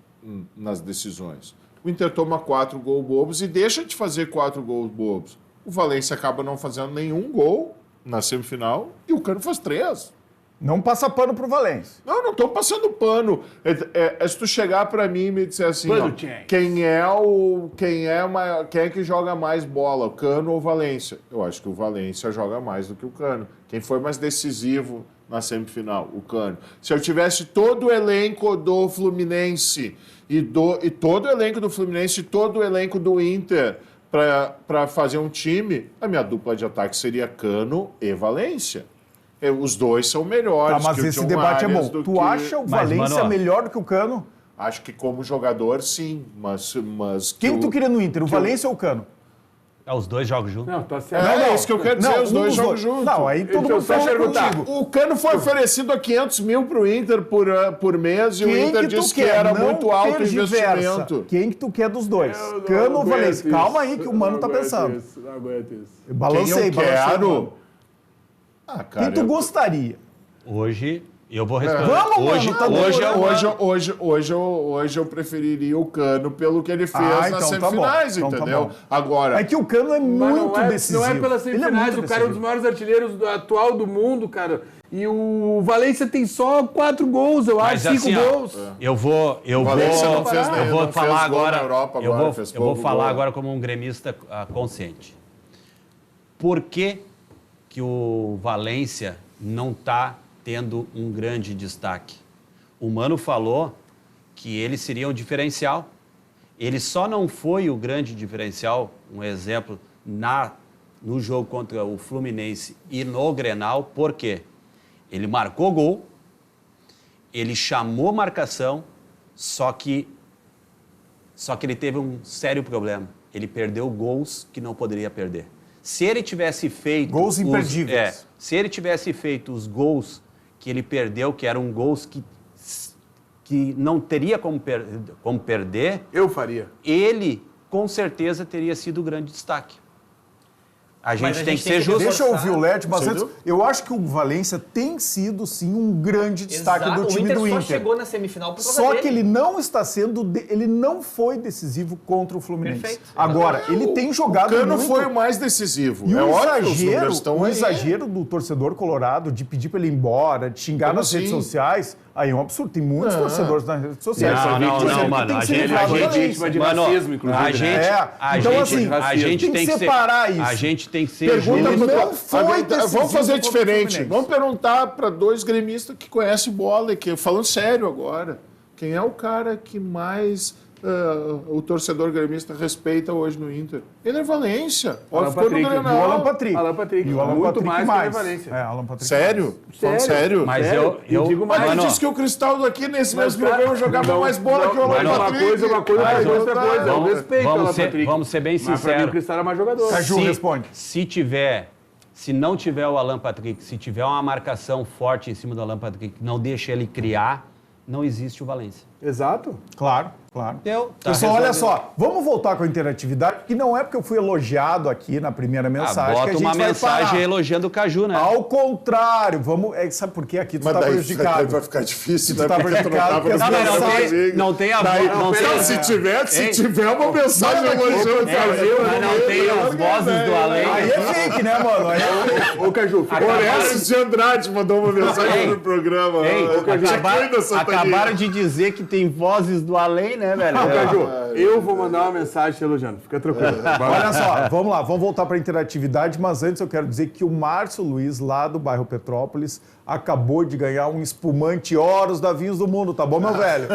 nas decisões. O Inter toma 4 gols bobos e deixa de fazer 4 gols bobos. O Valência acaba não fazendo nenhum gol na semifinal e o Cano faz 3. Não passa pano pro Valência. Não estou passando pano. Se tu chegar para mim e me disser assim, Pano, ó, Tchê. quem é que joga mais bola, o Cano ou o Valência? Eu acho que o Valência joga mais do que o Cano. Quem foi mais decisivo na semifinal? O Cano. Se eu tivesse todo o elenco do Fluminense e todo o elenco do Fluminense e todo o elenco do Inter para fazer um time, a minha dupla de ataque seria Cano e Valência. Os dois são melhores. Tá, mas que o esse John debate é Arias bom. do Tu que- acha o Mas, Valência mano, ó. melhor do que o Cano? Acho que como jogador, sim. Mas Quem que tu queria no Inter, o que Valência ou o Cano? Os dois jogos juntos. Não, tá certo. É isso que eu quero dizer, os dois dos jogam juntos. Não, aí todo Então, mundo só fecha perguntar. contigo. O Cano foi oferecido a 500 mil pro Inter por mês e o Quem Inter que tu disse que quer? era Não muito alto o tergiversa. investimento. Quem que tu quer dos dois? Eu não Cano ou aguento Valência? isso. Calma aí que o mano Não tá aguento pensando. isso, não aguento isso. Balancei, Quem eu quero? mano. Ah, cara, Quem tu gostaria? Hoje, eu vou responder. Vamos, mano, hoje, tá hoje, demorando. hoje eu preferiria o Cano pelo que ele fez Ah, nas então tá semifinais, bom, então tá entendeu? bom. Agora, É que o Cano é Mas muito decisivo. Não é pelas Ele é semifinais, muito o cara é um dos decisivo. maiores artilheiros atual do mundo, cara. E o Valência tem só 4 gols, eu acho, Mas 5 assim, ó, gols. eu vou Valência não fez nem- eu vou não falar fez gol agora, na Europa eu agora, vou, fez eu vou pouco falar gol. agora como um gremista consciente. Por que que o Valência não está tendo um grande destaque? O Mano falou que ele seria um diferencial. Ele só não foi o grande diferencial, um exemplo, no jogo contra o Fluminense e no Grenal, por quê? Ele marcou gol, ele chamou marcação, só que ele teve um sério problema. Ele perdeu gols que não poderia perder. Se ele tivesse feito... Gols imperdíveis. Se ele tivesse feito os gols que ele perdeu, que eram gols que não teria como perder, Eu faria. ele com certeza teria sido o grande destaque. A gente a tem gente que tem ser que justo. Deixa eu ouvir o Lete, mas Sem antes, dúvida. eu acho que o Valência tem sido, sim, um grande destaque Exato, do time o Inter do só Inter. chegou na semifinal por causa Só dele. que ele não está sendo, ele não foi decisivo contra o Fluminense. Perfeito. Agora, ele tem o jogado Cano muito. foi o mais decisivo. E é o óbvio que os exagero, números estão o aí. exagero do torcedor colorado de pedir para ele ir embora, de xingar Como nas redes assim? sociais, aí é um absurdo. Tem muitos torcedores nas redes sociais. Não, mano. A gente vítima de Mano, racismo, inclusive. a gente, É. a Então, gente, assim, a gente tem que separar isso. A gente tem que ser Pergunta justo. Ele pro- não foi decisivo Vamos fazer contra o diferente. Fluminense. Vamos perguntar para 2 gremistas que conhecem bola, que falando sério agora. Quem é o cara que mais o torcedor gremista respeita hoje no Inter? Ele é Valência. Alan Ficou no Patrick. E o Grenal. Alan Patrick. Alan Patrick. E o Alan Muito Patrick mais que mais. o Valência. É, Alan Patrick. Sério? Falando sério? Mas Sério? eu digo Mas mais. ele Mano, disse que o Cristaldo aqui nesse Mas, mesmo programa cara, jogava não, mais bola não, que o Alan mas uma Patrick. coisa é uma coisa, Ai, outra não coisa. dá. Eu respeito o Alan ser Patrick. bem Mas pra mim o sinceros. Cristal é mais jogador. Caju, responde. Se não tiver o Alan Patrick, se tiver uma marcação forte em cima do Alan Patrick, que não deixa ele criar, não existe o Valência. Exato. Claro, claro. Entendeu? Tá Pessoal, olha resolvido. só, vamos voltar com a interatividade, que não é porque eu fui elogiado aqui na primeira mensagem que a Bota gente uma vai mensagem parar. elogiando o Caju, né? Ao contrário, vamos. Sabe por quê? Aqui tu Mas tá daí prejudicado. vai ficar difícil, Tu né? tá Porque tu prejudicado, tava porque as Não, mas mensagens- não tem a Daí, não tem, não, se tiver uma mensagem elogiando o mas não tem as vozes do além. Aí é fake, pique, né, mano? Aí, Ô, Caju, fica Orestes de Andrade mandou uma mensagem no programa. Acabaram de dizer que tem vozes do além, né, velho? Caju, eu vou mandar uma mensagem te elogiando. Fica tranquilo. olha só, vamos lá, vamos voltar para a interatividade, mas antes eu quero dizer que o Márcio Luiz, lá do bairro Petrópolis, acabou de ganhar um espumante Horus da Vinhos do Mundo, tá bom, meu velho?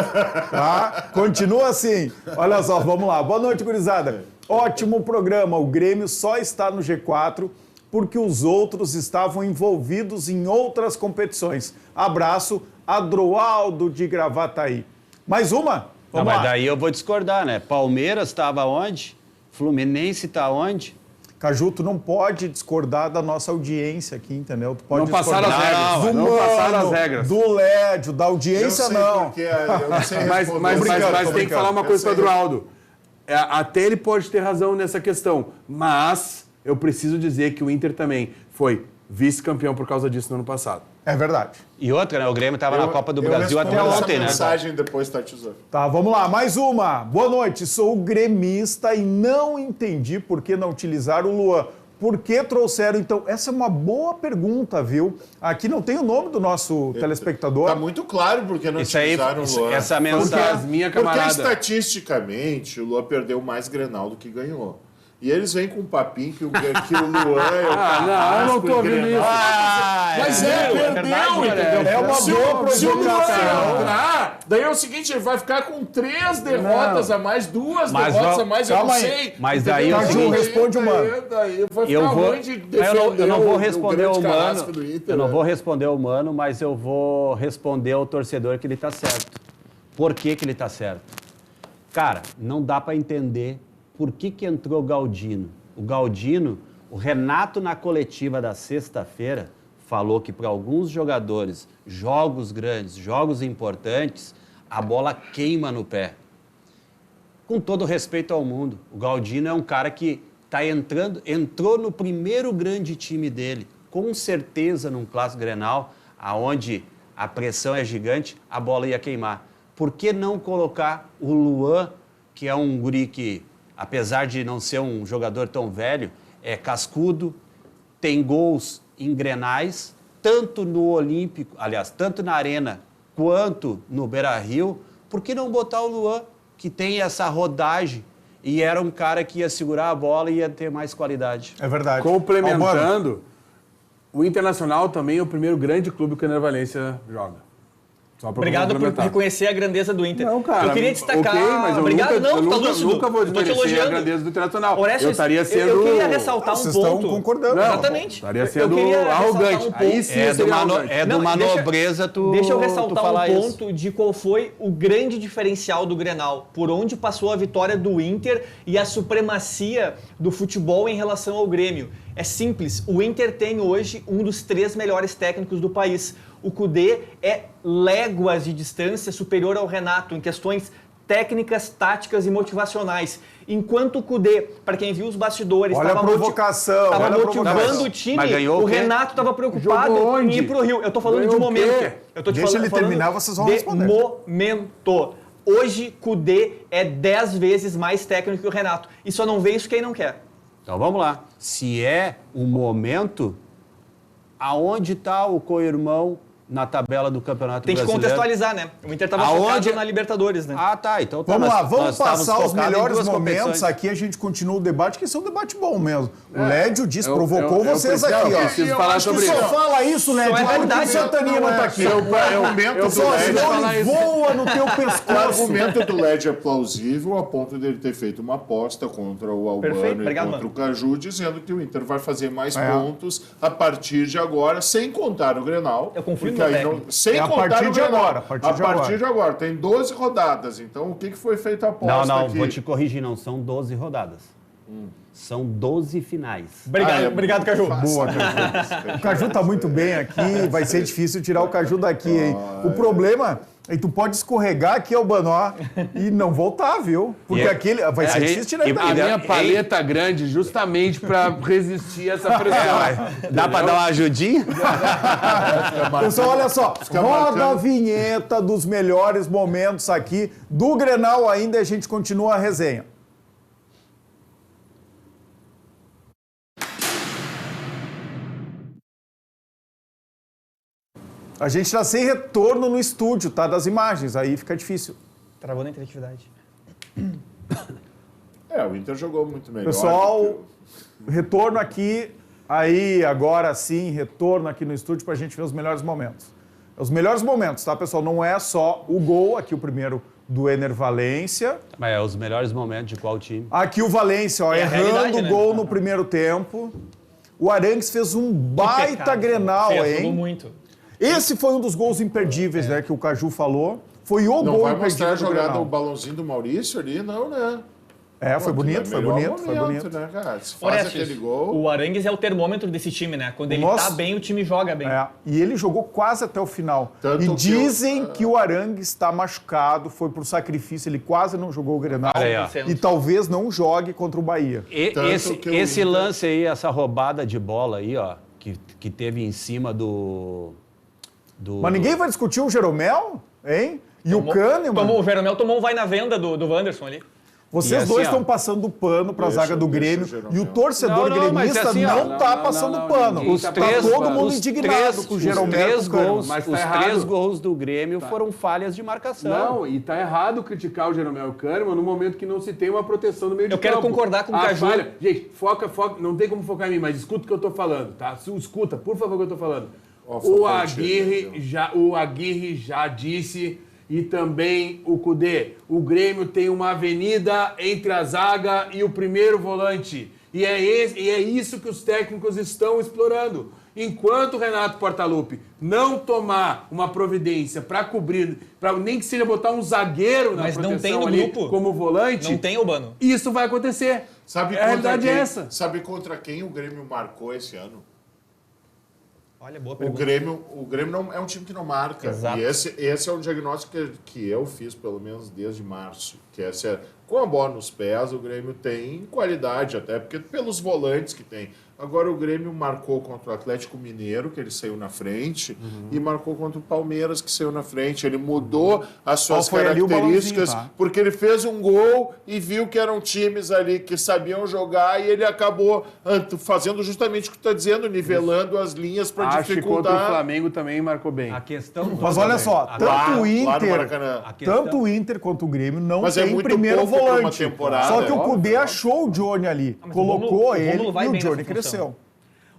Tá? Continua assim. Olha só, vamos lá. Boa noite, gurizada. Ótimo programa. O Grêmio só está no G4 porque os outros estavam envolvidos em outras competições. Abraço, Adroaldo de Gravataí. Mais uma? Não, Vamos mas lá. daí eu vou discordar, né? Palmeiras estava onde? Fluminense está onde? Caju, tu não pode discordar da nossa audiência aqui, entendeu? Tu pode Não passaram as discordar regras. do Não Mano, passaram as regras. do Lédio, da audiência, não. Eu não sei Mas brincando, tô tem que falar uma Eu coisa sei. para o Adroaldo. Até ele pode ter razão nessa questão, mas eu preciso dizer que o Inter também foi vice-campeão por causa disso no ano passado. É verdade. E outra, né? O Grêmio estava na Copa do Brasil até ontem, né? Mensagem depois, tá, tesouro. Tá, vamos lá, mais uma. Boa noite, sou gremista e não entendi por que não utilizaram o Luan. Por que trouxeram, então? Essa é uma boa pergunta, viu? Aqui não tem o nome do nosso telespectador. Tá muito claro porque não Isso aí, utilizaram o Luan. essa mensagem. minha Porque camarada. estatisticamente o Luan perdeu mais Grenal do que ganhou. E eles vêm com um papinho que o Luan é o não, eu não tô ouvindo isso. Mas perdeu, entendeu? É uma Se o- boa Se o Luan provocação. entrar, daí é o seguinte, ele vai ficar com 3 derrotas a mais, 2 Mas derrotas vamos- a mais, eu calma não aí. sei. Mas daí Entendeu? é o Caju, seguinte, responde o Mano. Daí vai ficar Eu vou, ruim de defender eu não vou o responder grande o Mano, carrasco do Inter, eu não né? vou responder o Mano, mas eu vou responder ao torcedor que ele tá certo. Por que que ele tá certo? Cara, não dá para entender por que entrou o Galdino. O Galdino, o Renato na coletiva da sexta-feira falou que para alguns jogadores, jogos grandes, jogos importantes, a bola queima no pé. Com todo respeito ao mundo, o Galdino é um cara que entrou no primeiro grande time dele, com certeza num Clássico Grenal, aonde a pressão é gigante, a bola ia queimar. Por que não colocar o Luan, que é um guri que, apesar de não ser um jogador tão velho, é cascudo, tem gols em Grenais, tanto no Olímpico, aliás, tanto na Arena quanto no Beira-Rio. Por que não botar o Luan, que tem essa rodagem e era um cara que ia segurar a bola e ia ter mais qualidade? É verdade. Ó, Mano, Complementando, o Internacional também é o primeiro grande clube que o Ener Valencia joga. Só pra Obrigado por complementar. reconhecer a grandeza do Inter. Não, cara. Eu queria destacar. Ok, mas eu Obrigado, nunca, não, eu tá nunca, lúcido. nunca vou Eu tô te desmerecer a elogiando. grandeza do Internacional. Orestes, Eu estaria sendo... eu queria ressaltar um Vocês ponto. estão concordando. Não, Exatamente. estaria Eu sendo queria ressaltar arrogante. um ponto. Aí sim É de seria uma, arrogante. é de Não, uma deixa- nobreza tu Deixa eu tu ressaltar falar um isso. ponto de qual foi o grande diferencial do Grenal, por onde passou a vitória do Inter e a supremacia do futebol em relação ao Grêmio. É simples, o Inter tem hoje um dos 3 melhores técnicos do país. O Kudê é léguas de distância superior ao Renato em questões técnicas, táticas e motivacionais. Enquanto o Kudê, para quem viu os bastidores, Olha a provocação, estava olha a motivando provocação. o time, Mas ganhou o o quê? Renato estava preocupado Jogou em onde? ir pro Rio. Eu tô falando Ganhou de o quê? momento. Eu tô te Deixa falando, ele falando terminar, vocês vão de responder. momento. Hoje, Kudê é 10 vezes mais técnico que o Renato. E só não vê isso quem não quer. Então vamos lá. Se é o momento, aonde está o co-irmão na tabela do Campeonato Tem que Brasileiro? contextualizar, né? O Inter estava Aonde- focado na Libertadores, né? Ah, tá. Então tá. Vamos lá, nós vamos estávamos passar os focados em melhores duas momentos competições. aqui, a gente continua o debate, que esse é um debate bom mesmo. O Lédio disse, provocou eu vocês preciso- aqui, eu ó. preciso falar Acho que sobre só isso. fala isso, Lédio, Só é porque verdade. o Santania não tá aqui. O argumento do Só Led, senão ele voa no teu o pescoço. argumento do Led é plausível a ponto dele ter feito uma aposta contra o Albano Perfeito, e obrigado, contra mano. o Caju, dizendo que o Inter vai fazer mais É. pontos a partir de agora, sem contar o Grenal. Eu confio no porque meu aí não- técnico. sem É a contar partir o de Grenal. agora, a partir de agora. Tem 12 rodadas. Então, o que foi feito a aposta Não, aqui? vou te corrigir, não. São 12 rodadas. São 12 finais. Obrigado, obrigado, Caju. Boa, Caju. O Caju tá muito bem aqui, vai ser difícil tirar o Caju daqui, hein? O problema é que tu pode escorregar aqui ao Banó e não voltar, viu? Porque E é- aquele vai ser a difícil gente- tirar ele e- A daqui. minha paleta grande justamente para resistir a essa pressão. Dá pra dar uma ajudinha? Pessoal, olha só, roda a vinheta dos melhores momentos aqui do Grenal ainda e a gente continua a resenha. A gente tá sem retorno no estúdio, tá? Das imagens, aí fica difícil. Travou na interatividade. O Inter jogou muito melhor. Pessoal, retorno aqui, aí agora sim, retorno aqui no estúdio pra gente ver os melhores momentos. Os melhores momentos, tá, pessoal? Não é só o gol, aqui o primeiro do Ener Valencia. Mas é os melhores momentos de qual time? Aqui o Valencia, ó, É a errando realidade, o né? gol no primeiro tempo. O Arangues fez um baita Pecado. Grenal, Fez, jogou hein? muito. Esse foi um dos gols imperdíveis, né, que o Caju falou. Foi o Não gol vai imperdível mostrar a do jogada, Grenal. o balãozinho do Maurício ali, não, né? Foi bonito, foi Melhor bonito, foi momento, bonito. né, cara? Se faz Orestes, aquele gol... o Arangues é o termômetro desse time, né? Quando ele Nossa. tá bem, o time joga bem. E ele jogou quase até o final. Tanto E que dizem que o Arangues está machucado, foi pro sacrifício, ele quase não jogou o Grenal. Olha aí, ó. E talvez não jogue contra o Bahia. Tanto Esse, que o esse Inter- lance aí, essa roubada de bola aí, ó, que teve em cima do... Mas ninguém vai discutir o Jeromel, hein? E o Kahneman. O Jeromel tomou um vai na venda do Wanderson ali. Vocês E assim, dois ó, estão passando pano para a zaga do Grêmio. o Jeromel. E o torcedor Não, mas gremista assim, ó, não está passando pano. ninguém Tá tá passando todo pano. mundo indignado com o Jeromel e Os com o Kahneman. gols, Mas tá os errado. 3 gols do Grêmio foram falhas de marcação. Não, e tá errado criticar o Jeromel Kahneman no momento que não se tem uma proteção no meio de Eu quero campo. concordar com o A Caju. falha- Gente, foca, não tem como focar em mim, mas escuta o que eu tô falando, tá? Escuta, por favor, o que eu tô falando. Ó, O foca Aguirre já disse, e também o Cudê, o Grêmio tem uma avenida entre a zaga e o primeiro volante. E é isso que os técnicos estão explorando. Enquanto o Renato Portaluppi não tomar uma providência para cobrir, para nem que seja botar um zagueiro na Mas não proteção tem no ali grupo. como volante, Não tem Urbano. isso vai acontecer. Sabe A contra realidade quem, é essa. Sabe contra quem o Grêmio marcou esse ano? Olha, boa O pergunta. Grêmio não, é um time que não marca. Exato. E esse é um diagnóstico que eu fiz, pelo menos desde março. Com a bola nos pés, o Grêmio tem qualidade, até porque pelos volantes que tem. Agora o Grêmio marcou contra o Atlético Mineiro, que ele saiu na frente, e marcou contra o Palmeiras, que saiu na frente. Ele mudou as suas Qual foi ali o características, balãozinho, tá? porque ele fez um gol e viu que eram times ali que sabiam jogar e ele acabou fazendo justamente o que tu está dizendo, nivelando as linhas para Acho que contra o dificultar. Flamengo também marcou bem. A questão Mas olha só, Lá tanto o no Inter, Maracanã. tanto o Inter quanto o Grêmio não Mas é tem muito primeiro pouco pra uma volante. temporada. Só que o Óbvio, Cudê óbvio. achou o Johnny ali, mas o colocou Rômulo ele vai e o bem Johnny nessa função. cresceu.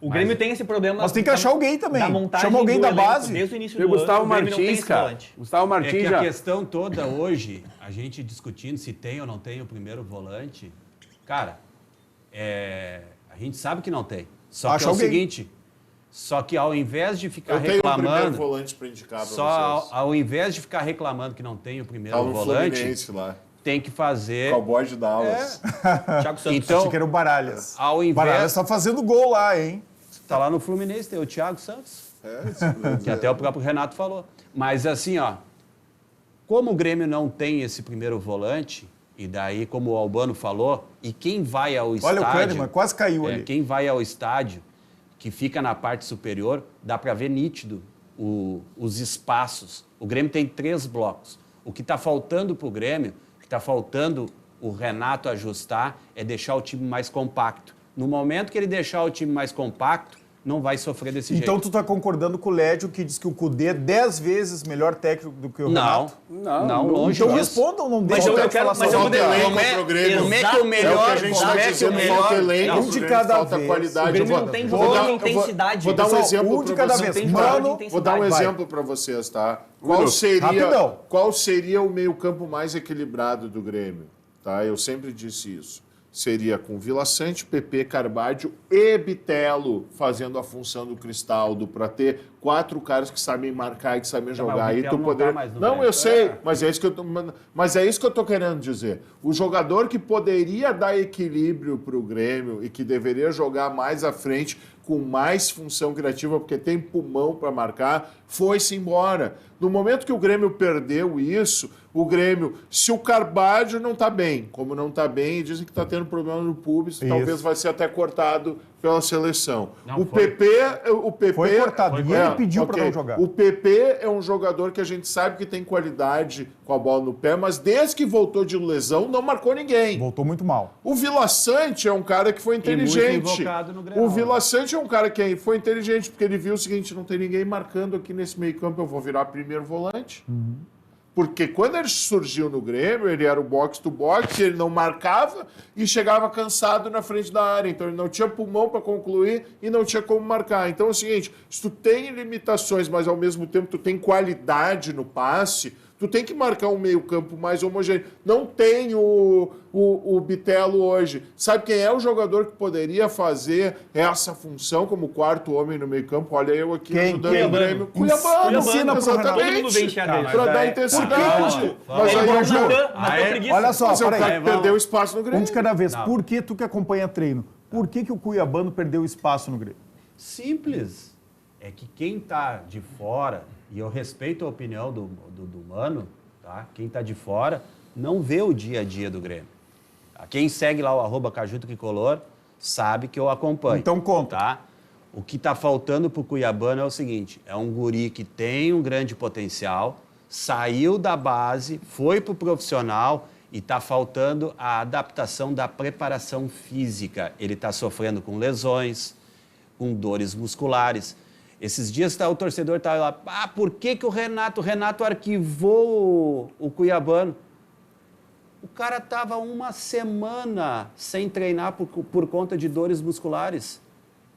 O Grêmio tem esse problema. Mas tem que achar alguém também. Da montagem Chama alguém do da elenco. base. Desde o início Tem o do ano, Gustavo o Grêmio não tem Martins, esse cara. volante. Gustavo É Martins que já... a questão toda hoje, a gente discutindo se tem ou não tem o primeiro volante, cara, a gente sabe que não tem. Só Acha que é o alguém. seguinte, só que ao invés de ficar Eu tenho o primeiro reclamando, volante para indicar para só vocês. ao invés de ficar reclamando que não tem o primeiro Tá no volante, Fluminense lá. tem que fazer... Cowboy de Dallas. Thiago Santos. Então, Achei que era o Baralhas. ao invés... Baralhas tá fazendo gol lá, hein? Tá lá no Fluminense, tem o Thiago Santos. Isso Que até o próprio Renato falou. Mas assim, ó, como o Grêmio não tem esse primeiro volante, e daí, como o Albano falou, e quem vai ao Olha estádio... o Kahneman, quase caiu ali. Quem vai ao estádio, que fica na parte superior, dá para ver nítido os espaços. O Grêmio tem 3 blocos. O que está faltando para o Grêmio, o que está faltando o Renato ajustar, é deixar o time mais compacto. No momento que ele deixar o time mais compacto, não vai sofrer desse Então jeito. tu tá concordando com o Lédio, que diz que o Cudê é 10 vezes melhor técnico do que o Não, Renato? não, longe Então disso. respondam, não Mas deixem eu o Lédio quero- falar mas só. eu Falta vou elenco como pro Grêmio. como é que o É o que melhor, a gente está como é que o dizendo, melhor... falta elenco, Um de pro cada Grêmio, falta vez. qualidade. O Grêmio Eu não tem vou jogo dar- em intensidade. Vou dar um Pessoal, exemplo um de para cada vocês. vez. Mano, Vou dar um vai. exemplo para vocês, tá? Rapidão. Qual seria o meio-campo mais equilibrado do Grêmio? Tá? Eu sempre disse isso. Seria com Vila Sante, PP, Carvalho e Bitelo fazendo a função do Cristaldo, para ter 4 caras que sabem marcar e que sabem jogar. o E Bitelo tu não poder... tá mais no Não, Grêmio. eu sei, mas é isso que eu tô querendo dizer. O jogador que poderia dar equilíbrio para o Grêmio e que deveria jogar mais à frente com mais função criativa, porque tem pulmão para marcar, foi-se embora. No momento que o Grêmio perdeu isso, o Grêmio, se o Carvalho não está bem, como não está bem, dizem que está tendo problema no pubis, talvez vai ser até cortado pela seleção. Não, o foi. PP Foi cortado. E ele pediu para Ok. não jogar. O PP é um jogador que a gente sabe que tem qualidade com a bola no pé, mas desde que voltou de lesão não marcou ninguém. Voltou muito mal. O Vila Sante é um cara que foi muito inteligente. invocado no Grenal, O Vila Sante é um cara que foi inteligente, porque ele viu o seguinte, não tem ninguém marcando aqui nesse meio campo, eu vou virar primeiro volante. Porque quando ele surgiu no Grêmio, ele era o box-to-box, ele não marcava e chegava cansado na frente da área. Então ele não tinha pulmão para concluir e não tinha como marcar. Então é o seguinte, se tu tem limitações, mas ao mesmo tempo tu tem qualidade no passe, tu tem que marcar um meio-campo mais homogêneo. Não tem o Bitelo hoje. Sabe quem é o jogador que poderia fazer essa função como quarto homem no meio-campo? Olha eu aqui Quem? ajudando Cuiabano. o Grêmio. Cuiabano, Ensina pro Renato. Todo mundo vem enxergar ele. Para dar daí- intensidade. Mas Ele aí vai o jogo... Natan preguiça. Olha só, Mas é o peraí. cara que perdeu espaço no Grêmio. Um de cada vez. Por que tu que acompanha treino? Por que o Cuiabano perdeu espaço no Grêmio? Simples. É que quem tá de fora, e eu respeito a opinião do Mano, tá? Quem tá de fora não vê o dia a dia do Grêmio. Tá? Quem segue lá o @cajutotricolor sabe que eu acompanho. Então conta. Tá? O que tá faltando pro Cuiabano é o seguinte, é um guri que tem um grande potencial, saiu da base, foi pro profissional e tá faltando a adaptação da preparação física. Ele tá sofrendo com lesões, com dores musculares. Esses dias o torcedor estava lá, por que o Renato arquivou o Cuiabano? O cara estava uma semana sem treinar por conta de dores musculares.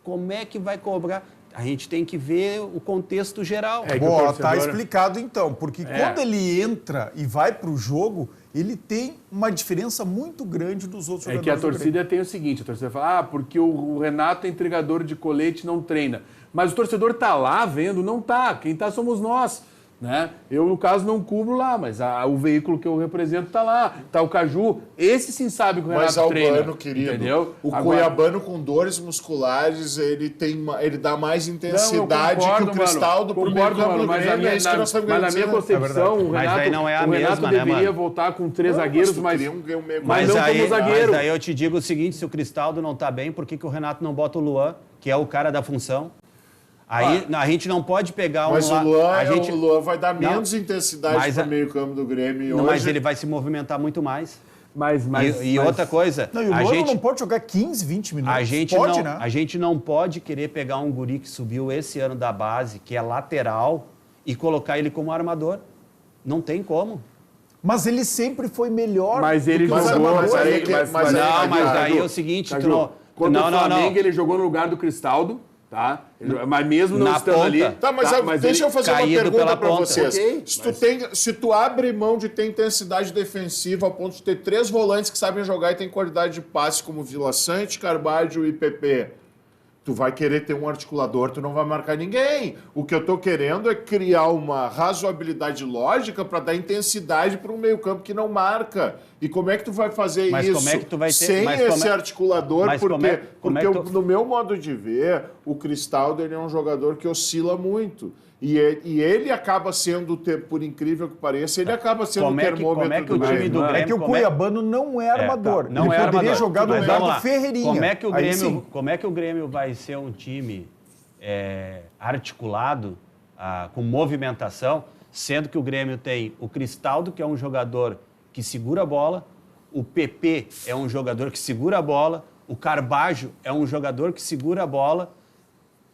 Como é que vai cobrar? A gente tem que ver o contexto geral. É que o Boa, torcedor- tá explicado então. Porque quando ele entra e vai pro jogo, ele tem uma diferença muito grande dos outros É jogadores. que a do Grêmio. torcida tem o seguinte, a torcida fala, porque o Renato é entregador de colete, não treina. Mas o torcedor tá lá vendo, não tá. Quem tá somos nós, né? Eu, no caso, não cubro lá, mas o veículo que eu represento tá lá. Tá o Caju. Esse sim sabe que o Renato Mas treina. Albano, querido, Entendeu? o Agora- Cuiabano com dores musculares, ele dá mais Não, eu intensidade concordo, que o Cristaldo pro meio concordo, campo mano, do mas, Grêmio. É isso que nós estamos mas na querendo minha dizer. concepção, o Mas Renato, aí não é a o Renato mesma, né, deveria mano? voltar com 3 Não, zagueiros, tu mas cria um meio- mas não como zagueiro. Mas aí eu te digo o seguinte, se o Cristaldo não tá bem, por que o Renato não bota o Luan, que é o cara da função? Aí a gente não pode pegar Mas um... o Luan vai dar Não, menos intensidade mas para a- o meio campo do Grêmio Não, hoje. mas ele vai se movimentar muito mais. Mas E outra coisa, Não, e o a Luan gente, não pode jogar 15, 20 minutos. a, gente pode, não, né? a gente não pode querer pegar um guri que subiu esse ano da base, que é lateral, e colocar ele como armador. Não tem como. Mas ele sempre foi melhor. Mas ele do que os jogou... armadores. mas aí- mas aí- Não, mas Caju, aí é o seguinte, tu Caju, não... contra Não, o não, Flamengo, não. ele jogou no lugar do Cristaldo, tá? Mas mesmo não Na estando ponta. ali... Tá, mas, deixa eu fazer uma caído pergunta pela para ponta. vocês. Ok, Se tu abre mão de ter intensidade defensiva a ponto de ter 3 volantes que sabem jogar e têm qualidade de passe como Vila Sante, Carvalho e PP, tu vai querer ter um articulador, tu não vai marcar ninguém. O que eu tô querendo é criar uma razoabilidade lógica para dar intensidade para um meio-campo que não marca. E como é que tu vai fazer Mas isso como é que tu vai ter- sem mas como esse é- articulador? mas Porque, como é- como é porque que tu- no meu modo de ver, o Cristaldo ele é um jogador que oscila muito. E ele acaba sendo, por incrível que pareça, ele acaba sendo Como o é que- termômetro como é que o Grêmio. time do É Grêmio... que o como é- Cuiabano não é armador. tá. Não ele é poderia armador. jogar no Mas lugar vamos do lá. Ferreirinha. Como é que o Aí Grêmio, sim. como é que o Grêmio vai ser um time articulado, com movimentação, sendo que o Grêmio tem o Cristaldo, que é um jogador que segura a bola, o PP é um jogador que segura a bola, o Carbajo é um jogador que segura a bola.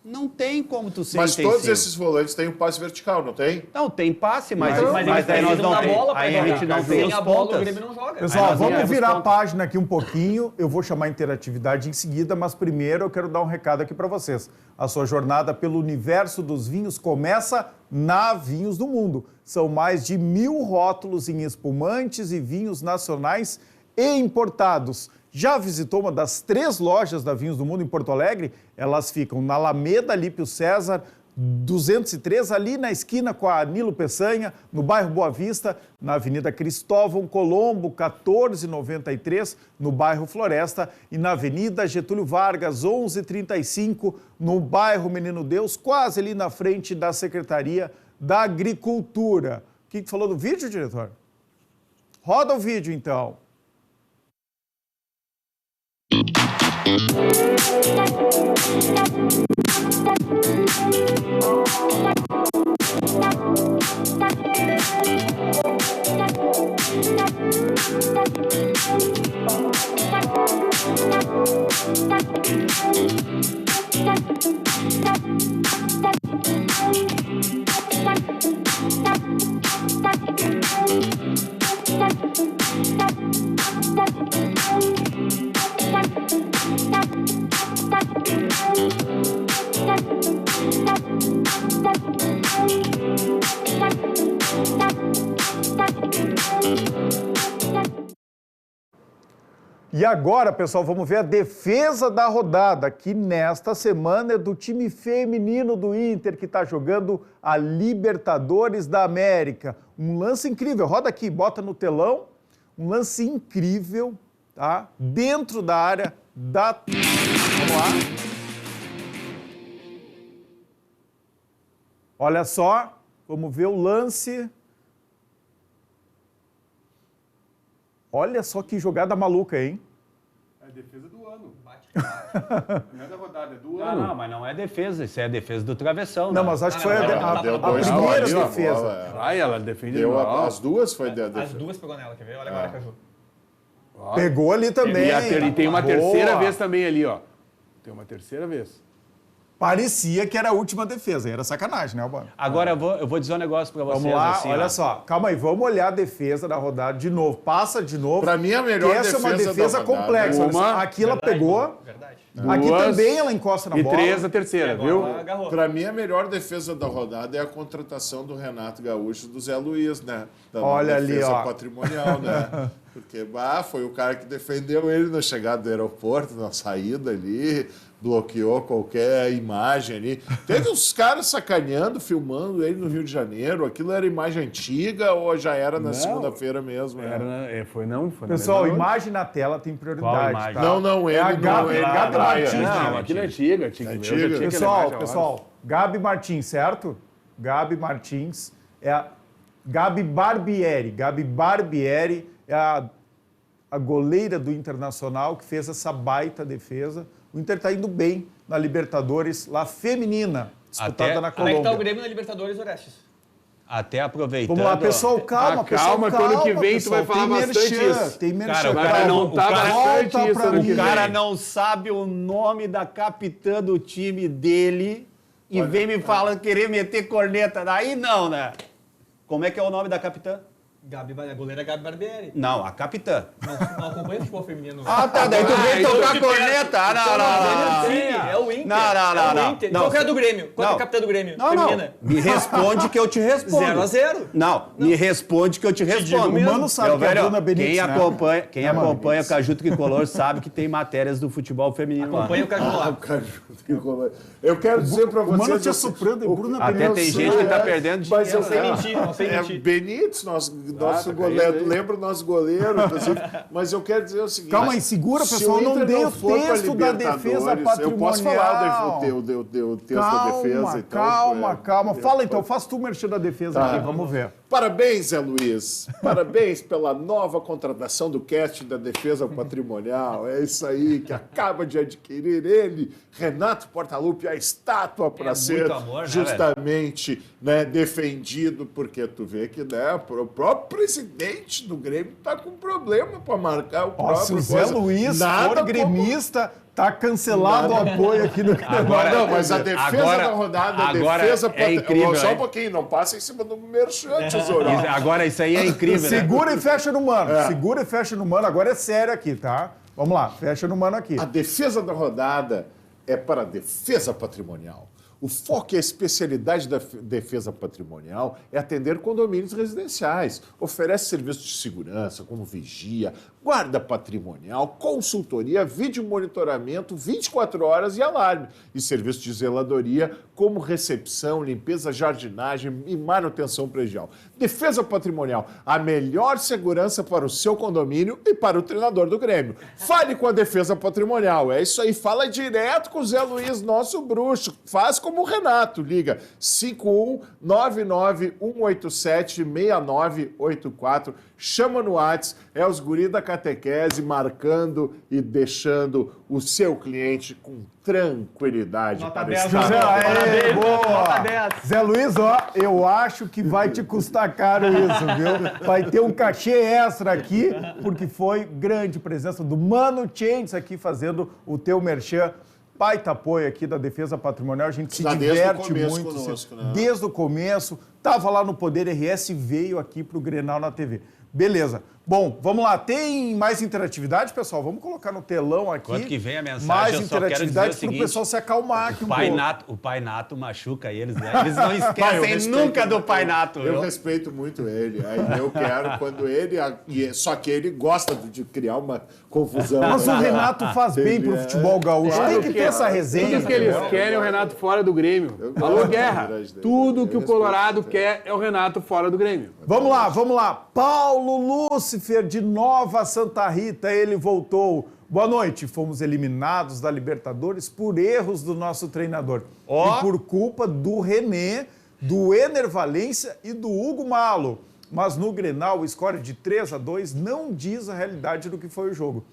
Não tem como tu ser Mas intensivo. todos esses volantes têm um passe vertical, não tem? Não, tem passe, mas Mas aí eles nós não precisam da tem. bola pra Aí a jogar. gente não tem Sem os a bola, pontas. o Grêmio não joga. Pessoal, Aí nós vamos temos virar a pontos. página aqui um pouquinho. Eu vou chamar a interatividade em seguida, mas primeiro eu quero dar um recado aqui para vocês. A sua jornada pelo universo dos vinhos começa na Vinhos do Mundo. São mais de 1000 rótulos em espumantes e vinhos nacionais e importados. Já visitou uma das 3 lojas da Vinhos do Mundo em Porto Alegre? Elas ficam na Alameda Lípio César, 203, ali na esquina com a Nilo Peçanha, no bairro Boa Vista, na Avenida Cristóvão Colombo, 1493, no bairro Floresta, e na Avenida Getúlio Vargas, 1135, no bairro Menino Deus, quase ali na frente da Secretaria da Agricultura. O que falou do vídeo, diretor? Roda o vídeo, então. E agora, pessoal, vamos ver a defesa da rodada, que nesta semana é do time feminino do Inter, que está jogando a Libertadores da América. Um lance incrível, roda aqui, bota no telão. Um lance incrível, tá? Dentro da área da... Vamos lá. Olha só, vamos ver o lance. Olha só que jogada maluca, hein? É a defesa do ano. Não é da rodada, é do Não, ano. não, mas não é defesa, isso é a defesa do travessão. Não, né? mas acho que foi Deu a dois primeira toques na defesa. bola, é. Vai, ela defende Deu mal. as duas, foi da As defesa. duas pegou nela, quer ver? Olha agora, Caju. Pegou ali também. E tem uma Boa. terceira vez também ali, ó. Tem uma terceira vez. Parecia que era a última defesa, era sacanagem, né, Albano? Agora eu vou dizer um negócio pra vocês. Vamos lá, assim, olha ó. só. Calma aí, vamos olhar a defesa da rodada de novo. Passa de novo. Pra mim, a melhor que essa é uma defesa defesa da rodada. complexa. Olha só. Uma. Aqui ela pegou. Verdade. Aqui Duas. também ela encosta na E bola. 3 a terceira, viu? Agora agarrou. Pra mim, a melhor defesa da rodada é a contratação do Renato Gaúcho e do Zé Luiz, né? Da Olha ali, defesa ó. patrimonial, né? Porque foi o cara que defendeu ele na chegada do aeroporto, na saída ali, bloqueou qualquer imagem ali. Teve uns caras sacaneando, filmando ele no Rio de Janeiro. Aquilo era imagem antiga ou já era na segunda-feira mesmo? Né? Foi não, foi Pessoal, não. imagem na tela tem Qual prioridade, imagem? tá? Não, ele É a não, Gabi, ele na Gabi praia. Martins. Não, aquilo é antiga. Antiga. Pessoal, Gabi Martins, certo? Gabi Martins é a Gabi Barbieri. Gabi Barbieri é a goleira do Internacional que fez essa baita defesa. O Inter está indo bem na Libertadores, lá feminina, disputada Até- na Como é que tá o Colômbia. Grêmio na Libertadores, Orestes? Até aproveitando. Vamos lá, pessoal, calma, pessoal, calma, que ano que vem tu vai pessoal. falar Tem bastante merchan, isso. Tem merchan, Cara, o cara calma. não- o cara- Volta isso pra ano que mim. O cara não sabe o nome da capitã do time dele e vem me fala querer meter corneta. Daí não, né? Como é que é o nome da capitã? A goleira é Gabi Barbieri. Não, a capitã. Não acompanha o futebol feminino. Ah, tá. Daí tu vem tocar corneta. Ah, não. É o Inter. Não. É o Inter. Não. Qual que é a do Grêmio? Qual que é Não. a capitã do Grêmio? Não. Feminina. Me responde que eu te respondo. 0-0. Não, me responde que eu te respondo. digo mesmo. O Mano sabe Meu que é a velho, Bruna Benítez, quem né? quem acompanha o Cajuto Tricolor sabe que tem matérias do futebol feminino lá. Acompanha o Caju lá. Eu quero dizer pra O Mano vocês... te assim, assoprando, é Bruna Até Benítez. tem sei, gente que tá é, perdendo mas dinheiro. eu Não sei mentir, não sei mentir. Benítez, nosso tá goleiro, caindo aí. lembra o nosso goleiro, inclusive. Mas eu quero dizer o seguinte... Calma aí, segura, se pessoal, o não Inter dê o for pra texto da defesa Libertadores, Eu posso falar patrimonial. o texto da defesa, então. Calma. Fala então, faz tu merchan da defesa Tá. aqui, vamos ver. Parabéns, Zé Luiz. Parabéns pela nova contratação do casting da defesa patrimonial. É isso aí que acaba de adquirir ele, Renato Portaluppi, a estátua para ser muito amor, né, justamente defendido, porque tu vê que o próprio presidente do Grêmio está com problema para marcar o Ó, se próprio o Zé Luiz for gremista, tá cancelado o apoio aqui no canal. Não, mas a defesa agora- da rodada, a agora defesa... é incrível, Só um hein? pouquinho, não passa em cima do merchan, tesouro. Agora isso aí é incrível, né? Segura e fecha no Mano. Segura e fecha no Mano. Agora é sério aqui, tá? Vamos lá, fecha no Mano aqui. A defesa da rodada é para a defesa patrimonial. O foco e a especialidade da defesa patrimonial é atender condomínios residenciais. Oferece serviços de segurança, como vigia, guarda patrimonial, consultoria, vídeo monitoramento 24 horas e alarme. E serviço de zeladoria, como recepção, limpeza, jardinagem e manutenção predial. Defesa patrimonial, a melhor segurança para o seu condomínio e para o treinador do Grêmio. Fale com a defesa patrimonial. É isso aí, fala direto com o Zé Luiz, nosso bruxo. Faz como o Renato, liga 5199-187-6984. Chama no WhatsApp, é os guri da catequese marcando e deixando o seu cliente com tranquilidade. Nota para 10, estar José, na aê, Parabéns, boa. nota 10. Zé Luiz, ó, eu acho que vai te custar caro isso, viu? Vai ter um cachê extra aqui, porque foi grande presença do Mano Changes aqui fazendo o teu merchan. Baita apoio aqui da Defesa Patrimonial, a gente se Tá desde o diverte começo muito. conosco, né? Desde o começo, tava lá no Poder RS, veio aqui pro Grenal na TV. Beleza, Bom, vamos lá. Tem mais interatividade, pessoal? Vamos colocar no telão aqui. Quando que vem a mensagem, mais eu só quero interatividade dizer o para o seguinte, pessoal se acalmar aqui um pouco. O Pai Nato machuca eles, né? Eles não esquecem nunca do Pai Nato. Eu respeito muito ele. Aí eu quero, quando ele... Só que ele gosta de criar uma confusão. Mas o Renato faz bem pro futebol gaúcho. Tem que ter essa resenha. Tudo que eles querem é o Renato fora do Grêmio. Alô, Guerra. Tudo que o Colorado quer é o Renato fora do Grêmio. Vamos lá, vamos lá. Paulo Lúcifer, de Nova Santa Rita, ele voltou. Boa noite. Fomos eliminados da Libertadores por erros do nosso treinador. E por culpa do René, do Ener Valencia e do Hugo Malo. Mas no Grenal, o score de 3-2 não diz a realidade do que foi o jogo.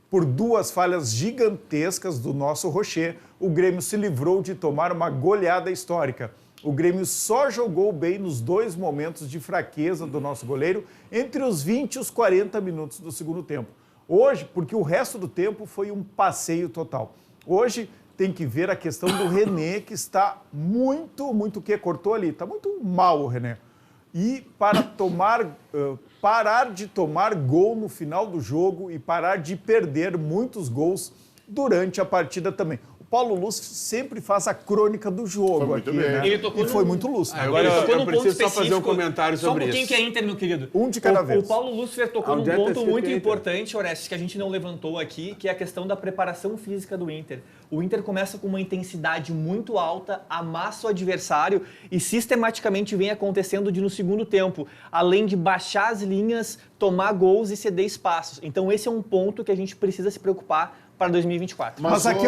Por duas falhas gigantescas do nosso Rocher, o Grêmio se livrou de tomar uma goleada histórica. O Grêmio só jogou bem nos 2 momentos de fraqueza do nosso goleiro, entre os 20 e os 40 minutos do segundo tempo. Hoje, porque o resto do tempo foi um passeio total. Hoje tem que ver a questão do René, que está muito que cortou ali. Está muito mal o René. E para parar de tomar gol no final do jogo e parar de perder muitos gols durante a partida também. Paulo Lúcio sempre faz a crônica do jogo aqui, né? Ele foi muito lúcido. Agora eu preciso só fazer um comentário sobre isso. Só um pouquinho que é Inter, meu querido. Um de cada vez. O Paulo Lúcifer tocou num ponto muito importante, Orestes, que a gente não levantou aqui, que é a questão da preparação física do Inter. O Inter começa com uma intensidade muito alta, amassa o adversário e sistematicamente vem acontecendo no segundo tempo, além de baixar as linhas, tomar gols e ceder espaços. Então esse é um ponto que a gente precisa se preocupar para 2024. Mas aqui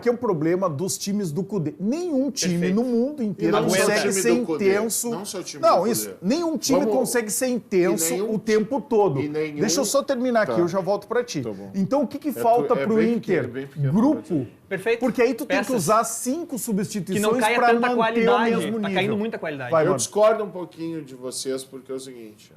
é um problema dos times do Cudê. Nenhum time no mundo inteiro consegue ser intenso. Não só o time do Cudê. Nenhum time consegue ser intenso o tempo todo. Deixa eu só terminar aqui, eu já volto para ti. Então o que falta para o Inter? Grupo. Perfeito. Porque aí tu tem que usar 5 substituições que não caia para tanta manter qualidade. o mesmo nível. Tá caindo muita qualidade. Eu discordo um pouquinho de vocês, porque é o seguinte...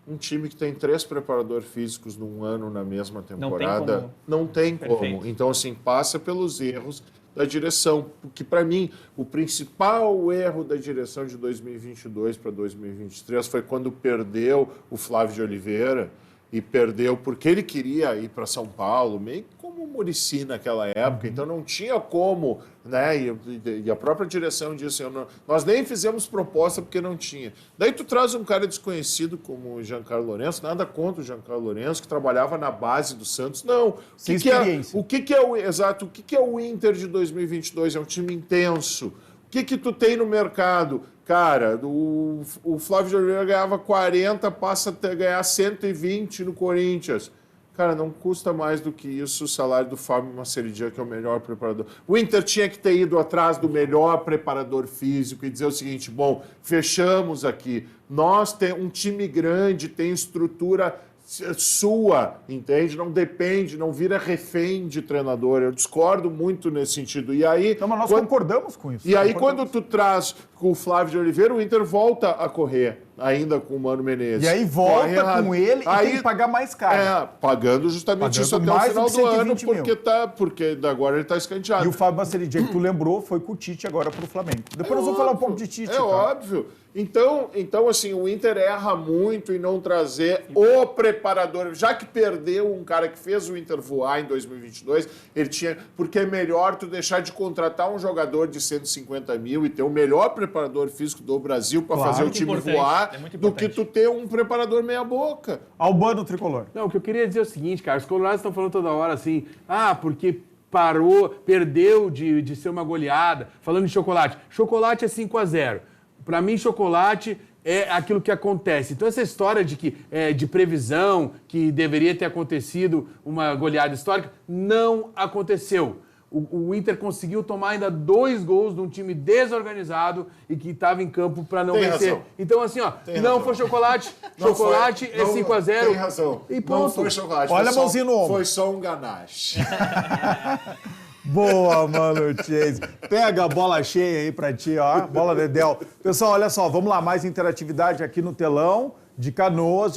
Um time que tem 3 preparadores físicos num ano na mesma temporada, não tem como. Perfeito. Então, assim, passa pelos erros da direção. Porque, para mim, o principal erro da direção de 2022 para 2023 foi quando perdeu o Flávio de Oliveira e perdeu porque ele queria ir para São Paulo, meio como o Muricy naquela época, então não tinha como, né? E a própria direção disse, nós nem fizemos proposta porque não tinha. Daí tu traz um cara desconhecido como o Giancarlo Lourenço, nada contra o Giancarlo Lourenço, que trabalhava na base do Santos, não. Sem experiência. O que é o Inter de 2022? É um time intenso. O que tu tem no mercado? Cara, o Flávio de Oliveira ganhava 40, passa a ganhar 120 no Corinthians. Cara, não custa mais do que isso o salário do Fábio Maceridia, que é o melhor preparador. O Inter tinha que ter ido atrás do melhor preparador físico e dizer o seguinte, bom, fechamos aqui. Nós temos um time grande, tem estrutura sua, entende? Não depende, não vira refém de treinador. Eu discordo muito nesse sentido. E aí, então, mas nós concordamos com isso. E aí, quando tu traz com o Flávio de Oliveira, o Inter volta a correr, ainda com o Mano Menezes. E aí volta com ele e tem que pagar mais caro. Pagando justamente isso até o final do ano, porque agora ele está escanteado. E o Fábio Maceridia, que tu lembrou, foi com o Tite agora para o Flamengo. Depois nós vamos falar um pouco de Tite. Óbvio. Então, assim, o Inter erra muito em não trazer o preparador. Já que perdeu um cara que fez o Inter voar em 2022, ele tinha... Porque é melhor tu deixar de contratar um jogador de 150 mil e ter o melhor preparador físico do Brasil para fazer o time voar, do que tu ter um preparador meia boca. Albano Tricolor. Não, o que eu queria dizer é o seguinte, cara, os colorados estão falando toda hora assim, porque perdeu de ser uma goleada, falando de chocolate. Chocolate é 5-0. Para mim, chocolate é aquilo que acontece. Então, essa história de previsão, que deveria ter acontecido uma goleada histórica, não aconteceu. O Inter conseguiu tomar ainda 2 gols de um time desorganizado e que estava em campo para não vencer. Razão. Então, assim, não foi chocolate. Chocolate é 5-0. Tem razão. E ponto. Não foi chocolate. Olha a mãozinha no ombro. Foi só um ganache. Boa, Mano Chase. Pega a bola cheia aí pra ti, ó. Bola Dedéu. Pessoal, olha só, vamos lá, mais interatividade aqui no telão. De Canoas.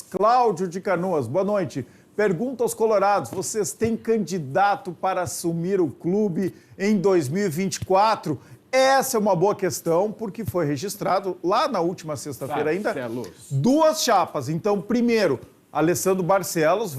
Cláudio de Canoas, boa noite. Pergunta aos colorados, vocês têm candidato para assumir o clube em 2024? Essa é uma boa questão, porque foi registrado lá na última sexta-feira ainda 2 chapas. Então, primeiro, Alessandro Barcelos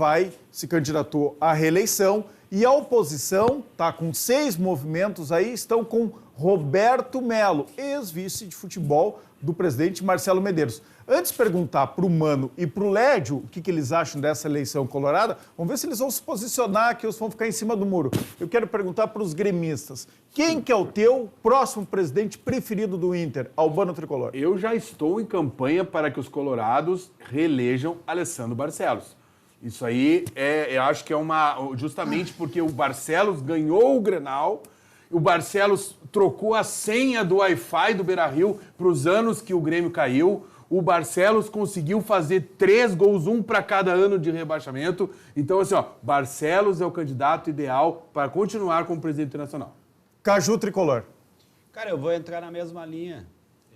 se candidatou à reeleição e a oposição está com 6 movimentos aí, estão com Roberto Melo, ex-vice de futebol do presidente Marcelo Medeiros. Antes de perguntar para o Mano e para o Lédio o que eles acham dessa eleição colorada, vamos ver se eles vão se posicionar aqui ou se vão ficar em cima do muro. Eu quero perguntar para os gremistas, quem que é o teu próximo presidente preferido do Inter, Albano Tricolor? Eu já estou em campanha para que os colorados reelejam Alessandro Barcelos. Isso aí, eu acho que é justamente porque o Barcelos ganhou o Grenal, o Barcelos trocou a senha do Wi-Fi do Beira-Rio para os anos que o Grêmio caiu, o Barcelos conseguiu fazer 3 gols, 1 para cada ano de rebaixamento. Então, assim, Barcelos é o candidato ideal para continuar como presidente internacional. Caju Tricolor. Cara, eu vou entrar na mesma linha.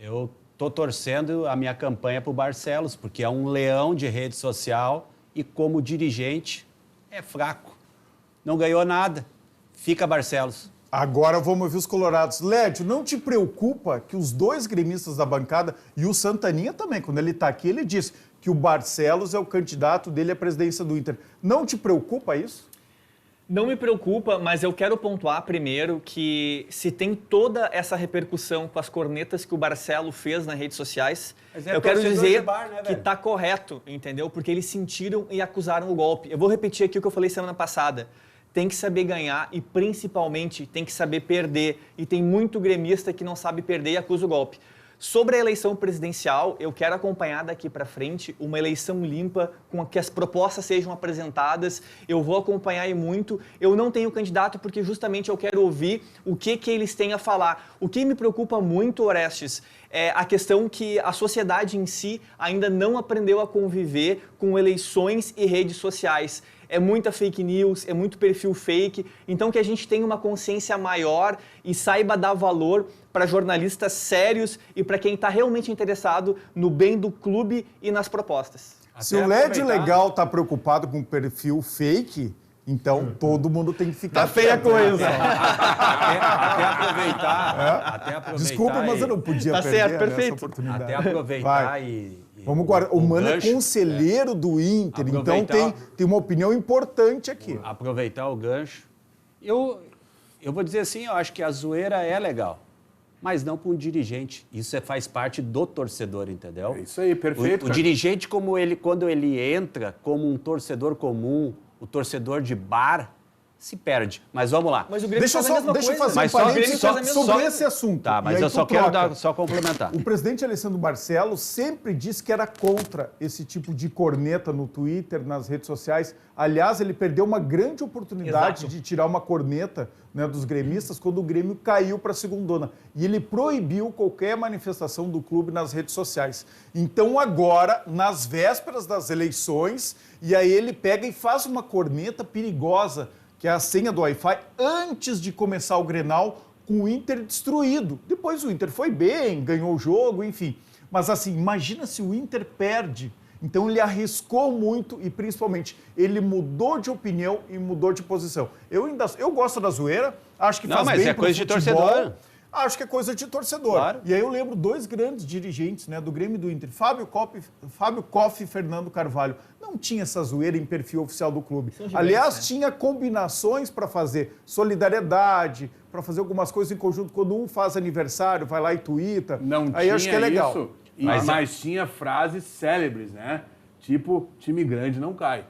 Eu tô torcendo a minha campanha pro Barcelos, porque é um leão de rede social e como dirigente é fraco. Não ganhou nada. Fica Barcelos. Agora vamos ouvir os colorados. Lédio, não te preocupa que os 2 gremistas da bancada e o Santaninha também, quando ele está aqui, ele diz que o Barcelos é o candidato dele à presidência do Inter. Não te preocupa isso? Não me preocupa, mas eu quero pontuar primeiro que se tem toda essa repercussão com as cornetas que o Barcelo fez nas redes sociais, eu quero dizer que está correto, entendeu? Porque eles sentiram e acusaram o golpe. Eu vou repetir aqui o que eu falei semana passada. Tem que saber ganhar e, principalmente, tem que saber perder. E tem muito gremista que não sabe perder e acusa o golpe. Sobre a eleição presidencial, eu quero acompanhar daqui para frente uma eleição limpa, com que as propostas sejam apresentadas. Eu vou acompanhar e muito. Eu não tenho candidato porque justamente eu quero ouvir o que eles têm a falar. O que me preocupa muito, Orestes, é a questão que a sociedade em si ainda não aprendeu a conviver com eleições e redes sociais. É muita fake news, é muito perfil fake, então que a gente tenha uma consciência maior e saiba dar valor para jornalistas sérios e para quem está realmente interessado no bem do clube e nas propostas. Se o Lédio Legal está preocupado com perfil fake, então todo mundo tem que ficar... Tá feia a coisa. Até aproveitar... Desculpa, mas eu não podia Tá perder certo, essa perfeito. oportunidade. Até aproveitar Vai. Vamos guardar. O Mano é conselheiro do Inter, então tem uma opinião importante aqui. Aproveitar o gancho. Eu vou dizer assim, eu acho que a zoeira é legal, mas não para um dirigente. Isso faz parte do torcedor, entendeu? É isso aí, perfeito. O dirigente, quando ele entra como um torcedor comum, o torcedor de bar, se perde. Mas vamos lá. Mas o Grêmio faz a mesma coisa. Deixa eu fazer Mas um parênteses só- sobre esse assunto. Tá, mas E aí eu só tu quero troca. complementar. O presidente Alessandro Barcelos sempre disse que era contra esse tipo de corneta no Twitter, nas redes sociais. Aliás, ele perdeu uma grande oportunidade Exato. de tirar uma corneta, né, dos gremistas quando o Grêmio caiu para a segundona. E ele proibiu qualquer manifestação do clube nas redes sociais. Então agora, nas vésperas das eleições, e aí ele pega e faz uma corneta perigosa, que é a senha do Wi-Fi, antes de começar o Grenal, com o Inter destruído. Depois o Inter foi bem, ganhou o jogo, enfim. Mas assim, imagina se o Inter perde. Então ele arriscou muito e, principalmente, ele mudou de opinião e mudou de posição. Eu gosto da zoeira, acho que faz mas bem é pro coisa de futebol. torcedor. Acho que é coisa de torcedor. Claro. E aí eu lembro 2 grandes dirigentes, né, do Grêmio e do Inter, Fábio Koff e Fernando Carvalho. Não tinha essa zoeira em perfil oficial do clube. Aliás, tinha combinações para fazer solidariedade, para fazer algumas coisas em conjunto. Quando um faz aniversário, vai lá e tuita. Não aí tinha acho que é legal. isso, Mas tinha frases célebres, né? Tipo, time grande não cai.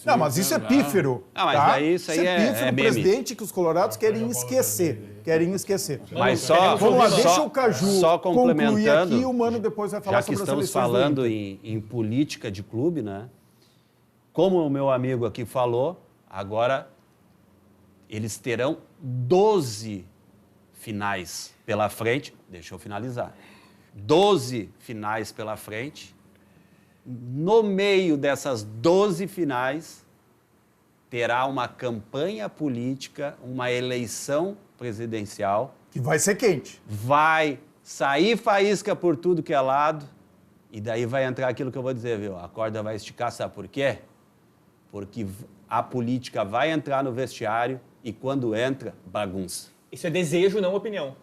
Não, mas isso é pífero. Ah, mas tá? daí isso aí é pífero, meme. presidente que os colorados querem esquecer. Querem esquecer. Mas só, Vamos lá, só- deixa o Caju só concluir complementando, aqui e o Mano depois vai falar já que sobre as estamos eleições do falando Inter. em política de clube, né? Como o meu amigo aqui falou, agora eles terão 12 finais pela frente. Deixa eu finalizar. 12 finais pela frente. No meio dessas 12 finais, terá uma campanha política, uma eleição presidencial. Que vai ser quente. Vai sair faísca por tudo que é lado, e daí vai entrar aquilo que eu vou dizer, viu? A corda vai esticar, sabe por quê? Porque a política vai entrar no vestiário e quando entra, bagunça. Isso é desejo, não opinião.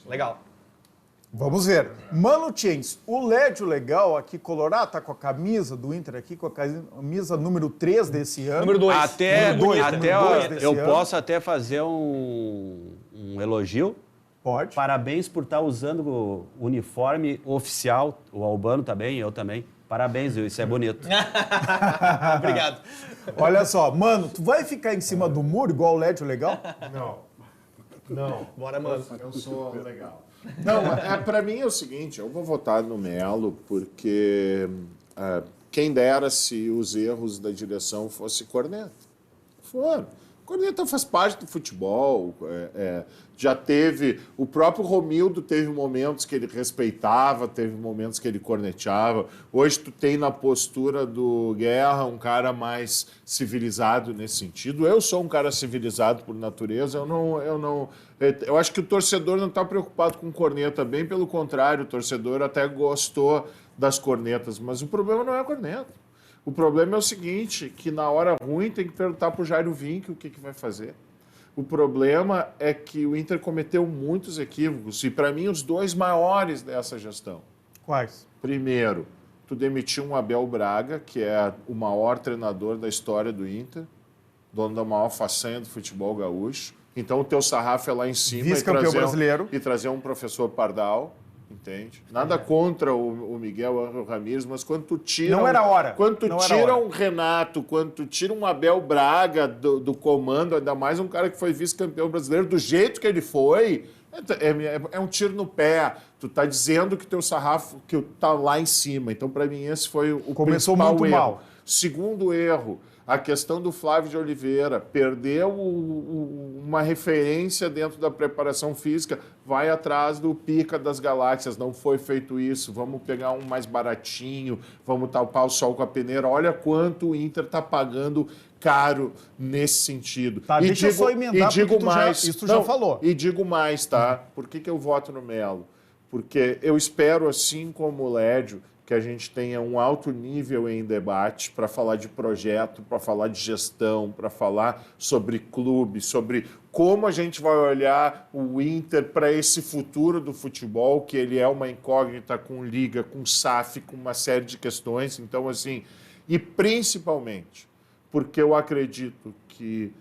Legal. Vamos ver. Mano Chains, o Lédio Legal aqui, colorado, tá com a camisa do Inter aqui, com a camisa número 3 desse ano. Número 2. Eu posso até fazer um elogio. Pode. Parabéns por estar usando o uniforme oficial. O Albano também, eu também. Parabéns, viu? Isso é bonito. Obrigado. Olha só, mano, tu vai ficar em cima do muro igual o Lédio Legal? Não. Bora, mano. Eu sou legal. Não, para mim é o seguinte, eu vou votar no Melo porque quem dera se os erros da direção fosse corneta. Foram. Corneta faz parte do futebol, já teve, o próprio Romildo teve momentos que ele respeitava, teve momentos que ele corneteava. Hoje tu tem na postura do Guerra um cara mais civilizado nesse sentido. Eu sou um cara civilizado por natureza, eu acho que o torcedor não está preocupado com corneta, bem pelo contrário, o torcedor até gostou das cornetas, mas o problema não é a corneta. O problema é o seguinte, que na hora ruim tem que perguntar para o Jairo Vinck o que vai fazer. O problema é que o Inter cometeu muitos equívocos, e para mim os dois maiores dessa gestão. Quais? Primeiro, tu demitiu um Abel Braga, que é o maior treinador da história do Inter, dono da maior façanha do futebol gaúcho. Então o teu sarrafo é lá em cima vice-campeão brasileiro. E trazer um professor Pardal. Entende? Nada contra o Miguel Ramírez, mas quando tu tira... Não era hora. Quando tu tira um Renato, quando tu tira um Abel Braga do comando, ainda mais um cara que foi vice-campeão brasileiro, do jeito que ele foi, é um tiro no pé. Tu tá dizendo que teu sarrafo que tá lá em cima. Então, para mim, esse foi o Começou principal muito erro. mal. Segundo erro, a questão do Flávio de Oliveira, perdeu uma referência dentro da preparação física, vai atrás do pica das galáxias, não foi feito isso, vamos pegar um mais baratinho, vamos tapar o sol com a peneira, olha quanto o Inter está pagando caro nesse sentido. Tá, deixa eu só emendar, porque isso tu já falou. E digo mais, tá? Por que eu voto no Melo? Porque eu espero, assim como o Lédio, que a gente tenha um alto nível em debate para falar de projeto, para falar de gestão, para falar sobre clube, sobre como a gente vai olhar o Inter para esse futuro do futebol, que ele é uma incógnita com liga, com SAF, com uma série de questões. Então, assim, e principalmente porque eu acredito que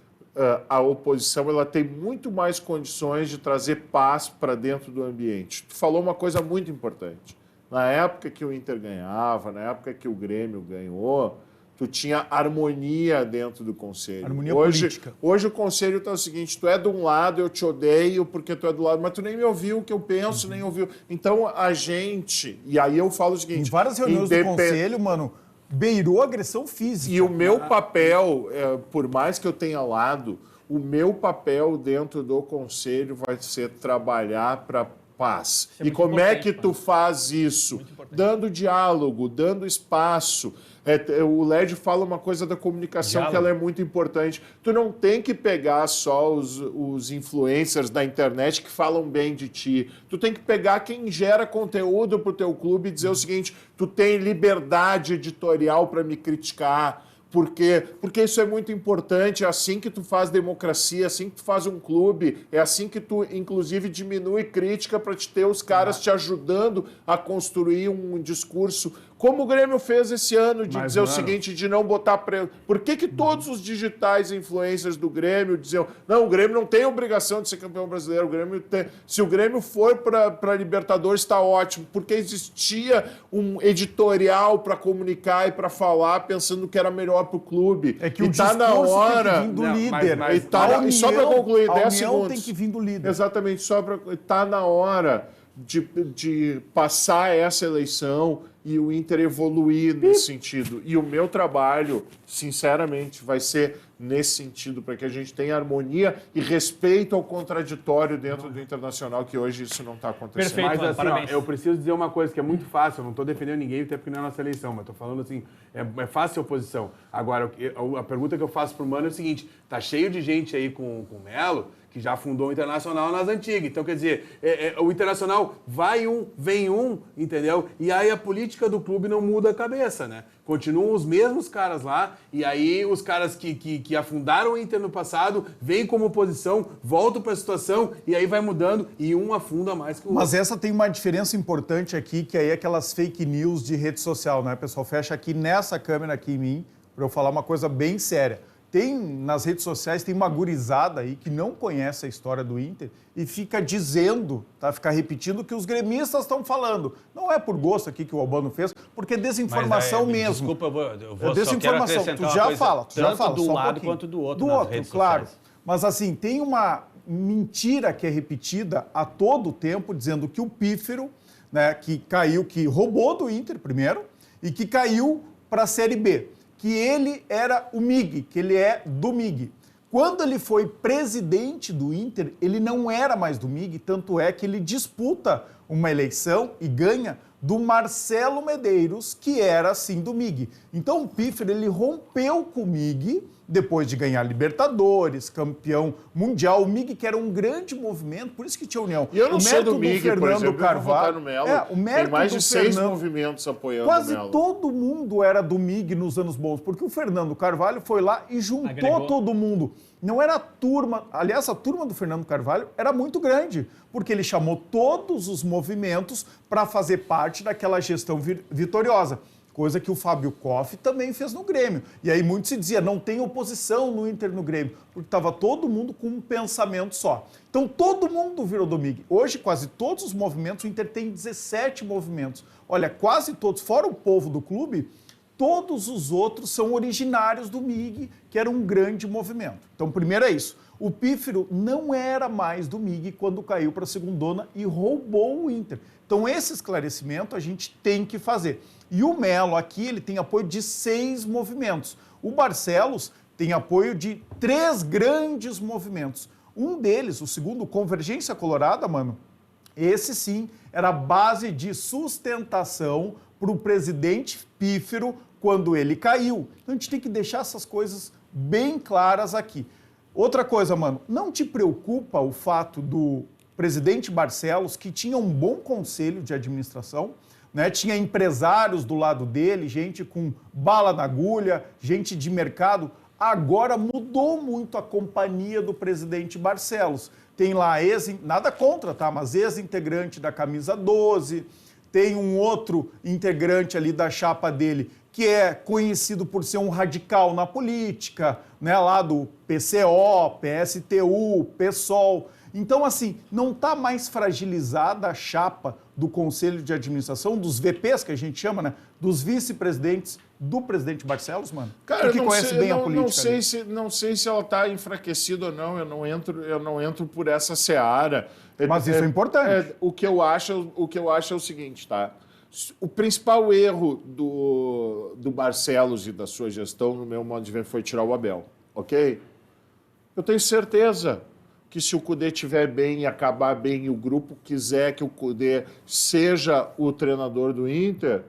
a oposição ela tem muito mais condições de trazer paz para dentro do ambiente. Tu falou uma coisa muito importante. Na época que o Inter ganhava, na época que o Grêmio ganhou, tu tinha harmonia dentro do conselho. Harmonia política. Hoje o conselho está o seguinte, tu é de um lado, eu te odeio porque tu é do lado, mas tu nem me ouviu o que eu penso, nem ouviu. Então a gente, e aí eu falo o seguinte... Em várias reuniões do conselho, mano, beirou agressão física. E o meu papel, por mais que eu tenha lado, o meu papel dentro do conselho vai ser trabalhar para paz. E como é que tu faz isso? Dando diálogo, dando espaço. O Lédio fala uma coisa da comunicação que ela é muito importante. Tu não tem que pegar só os influencers da internet que falam bem de ti. Tu tem que pegar quem gera conteúdo pro teu clube e dizer o seguinte, tu tem liberdade editorial para me criticar. Porque isso é muito importante, é assim que tu faz democracia, é assim que tu faz um clube, é assim que tu, inclusive, diminui crítica para te ter os caras te ajudando a construir um discurso, como o Grêmio fez esse ano, de dizer o seguinte, de não botar... Por que todos os digitais influencers do Grêmio diziam, não, o Grêmio não tem obrigação de ser campeão brasileiro, o Grêmio tem... Se o Grêmio for para Libertadores, está ótimo, porque existia um editorial para comunicar e para falar, pensando que era melhor para o clube. É que o discurso tem que vir do líder. E só para concluir, 10 segundos. Tem que vir do líder. Exatamente, só para... Está na hora de passar essa eleição e o Inter evoluir nesse sentido. E o meu trabalho, sinceramente, vai ser nesse sentido, para que a gente tenha harmonia e respeito ao contraditório dentro do Internacional, que hoje isso não está acontecendo. Perfeito. Mas assim, Parabéns. eu preciso dizer uma coisa que é muito fácil, eu não estou defendendo ninguém, até porque não é a nossa eleição, mas estou falando assim, é fácil a oposição. Agora, a pergunta que eu faço pro Mano é o seguinte, tá cheio de gente aí com o Melo, que já fundou o Internacional nas antigas. Então, quer dizer, o Internacional vai um, vem um, entendeu? E aí a política do clube não muda a cabeça, né? Continuam os mesmos caras lá, e aí os caras que afundaram o Inter no passado vêm como oposição, voltam para a situação, e aí vai mudando, e um afunda mais que o outro. Mas essa tem uma diferença importante aqui, que aí é aquelas fake news de rede social, né, pessoal? Fecha aqui nessa câmera aqui em mim, para eu falar uma coisa bem séria. Nas redes sociais, tem uma gurizada aí que não conhece a história do Inter e fica dizendo, tá? Fica repetindo o que os gremistas estão falando. Não é por gosto aqui que o Albano fez, porque é desinformação mesmo. Desculpa, eu vou desinformação. só quero acrescentar Tu uma já coisa, fala, tu já tanto fala. de um só lado pouquinho. quanto do outro Do nas outro, redes claro. sociais. Mas assim, tem uma mentira que é repetida a todo tempo, dizendo que o Pífero, né, que caiu, que roubou do Inter primeiro, e que caiu para a Série B. Que ele era o MIG, que ele é do MIG. Quando ele foi presidente do Inter, ele não era mais do MIG, tanto é que ele disputa uma eleição e ganha do Marcelo Medeiros, que era, sim, do MIG. Então, o Pífero, ele rompeu com o MIG, depois de ganhar Libertadores, campeão mundial. O MIG, que era um grande movimento, por isso que tinha união. E eu não o sou do mérito MIG, por Fernando exemplo, eu vou votar Carvalho, no Melo. o mérito Tem mais do de 6 Fernando- movimentos apoiando Quase o Melo. todo mundo era do MIG nos anos bons, porque o Fernando Carvalho foi lá e juntou Agregou. todo mundo. Não era a turma, aliás, a turma do Fernando Carvalho era muito grande, porque ele chamou todos os movimentos para fazer parte daquela gestão vitoriosa. Coisa que o Fábio Koff também fez no Grêmio. E aí muito se dizia, não tem oposição no Inter no Grêmio, porque estava todo mundo com um pensamento só. Então todo mundo virou do MIG. Hoje, quase todos os movimentos, o Inter tem 17 movimentos. Olha, quase todos, fora o povo do clube, todos os outros são originários do MIG, que era um grande movimento. Então, primeiro é isso. O Pífero não era mais do MIG quando caiu para a segundona e roubou o Inter. Então, esse esclarecimento a gente tem que fazer. E o Melo aqui, ele tem apoio de 6 movimentos. O Barcelos tem apoio de 3 grandes movimentos. Um deles, o segundo, Convergência Colorada, mano, esse sim era a base de sustentação para o presidente Pífero quando ele caiu. Então, a gente tem que deixar essas coisas bem claras aqui. Outra coisa, mano, não te preocupa o fato do presidente Barcelos, que tinha um bom conselho de administração, né? Tinha empresários do lado dele, gente com bala na agulha, gente de mercado. Agora mudou muito a companhia do presidente Barcelos. Tem lá nada contra, tá? Mas ex-integrante da camisa 12, tem um outro integrante ali da chapa dele que é conhecido por ser um radical na política, né? Lá do PCO, PSTU, PSOL. Então, assim, não está mais fragilizada a chapa do Conselho de Administração, dos VPs, que a gente chama, né? Dos vice-presidentes do presidente Barcelos, mano? Cara, que conhece bem a política. Não sei se ela está enfraquecida ou não. Eu não entro por essa seara. Mas isso é importante. O que eu acho é o seguinte, tá? O principal erro do Barcelos e da sua gestão, no meu modo de ver, foi tirar o Abel, ok? Eu tenho certeza que se o Kudê estiver bem e acabar bem e o grupo quiser que o Kudê seja o treinador do Inter,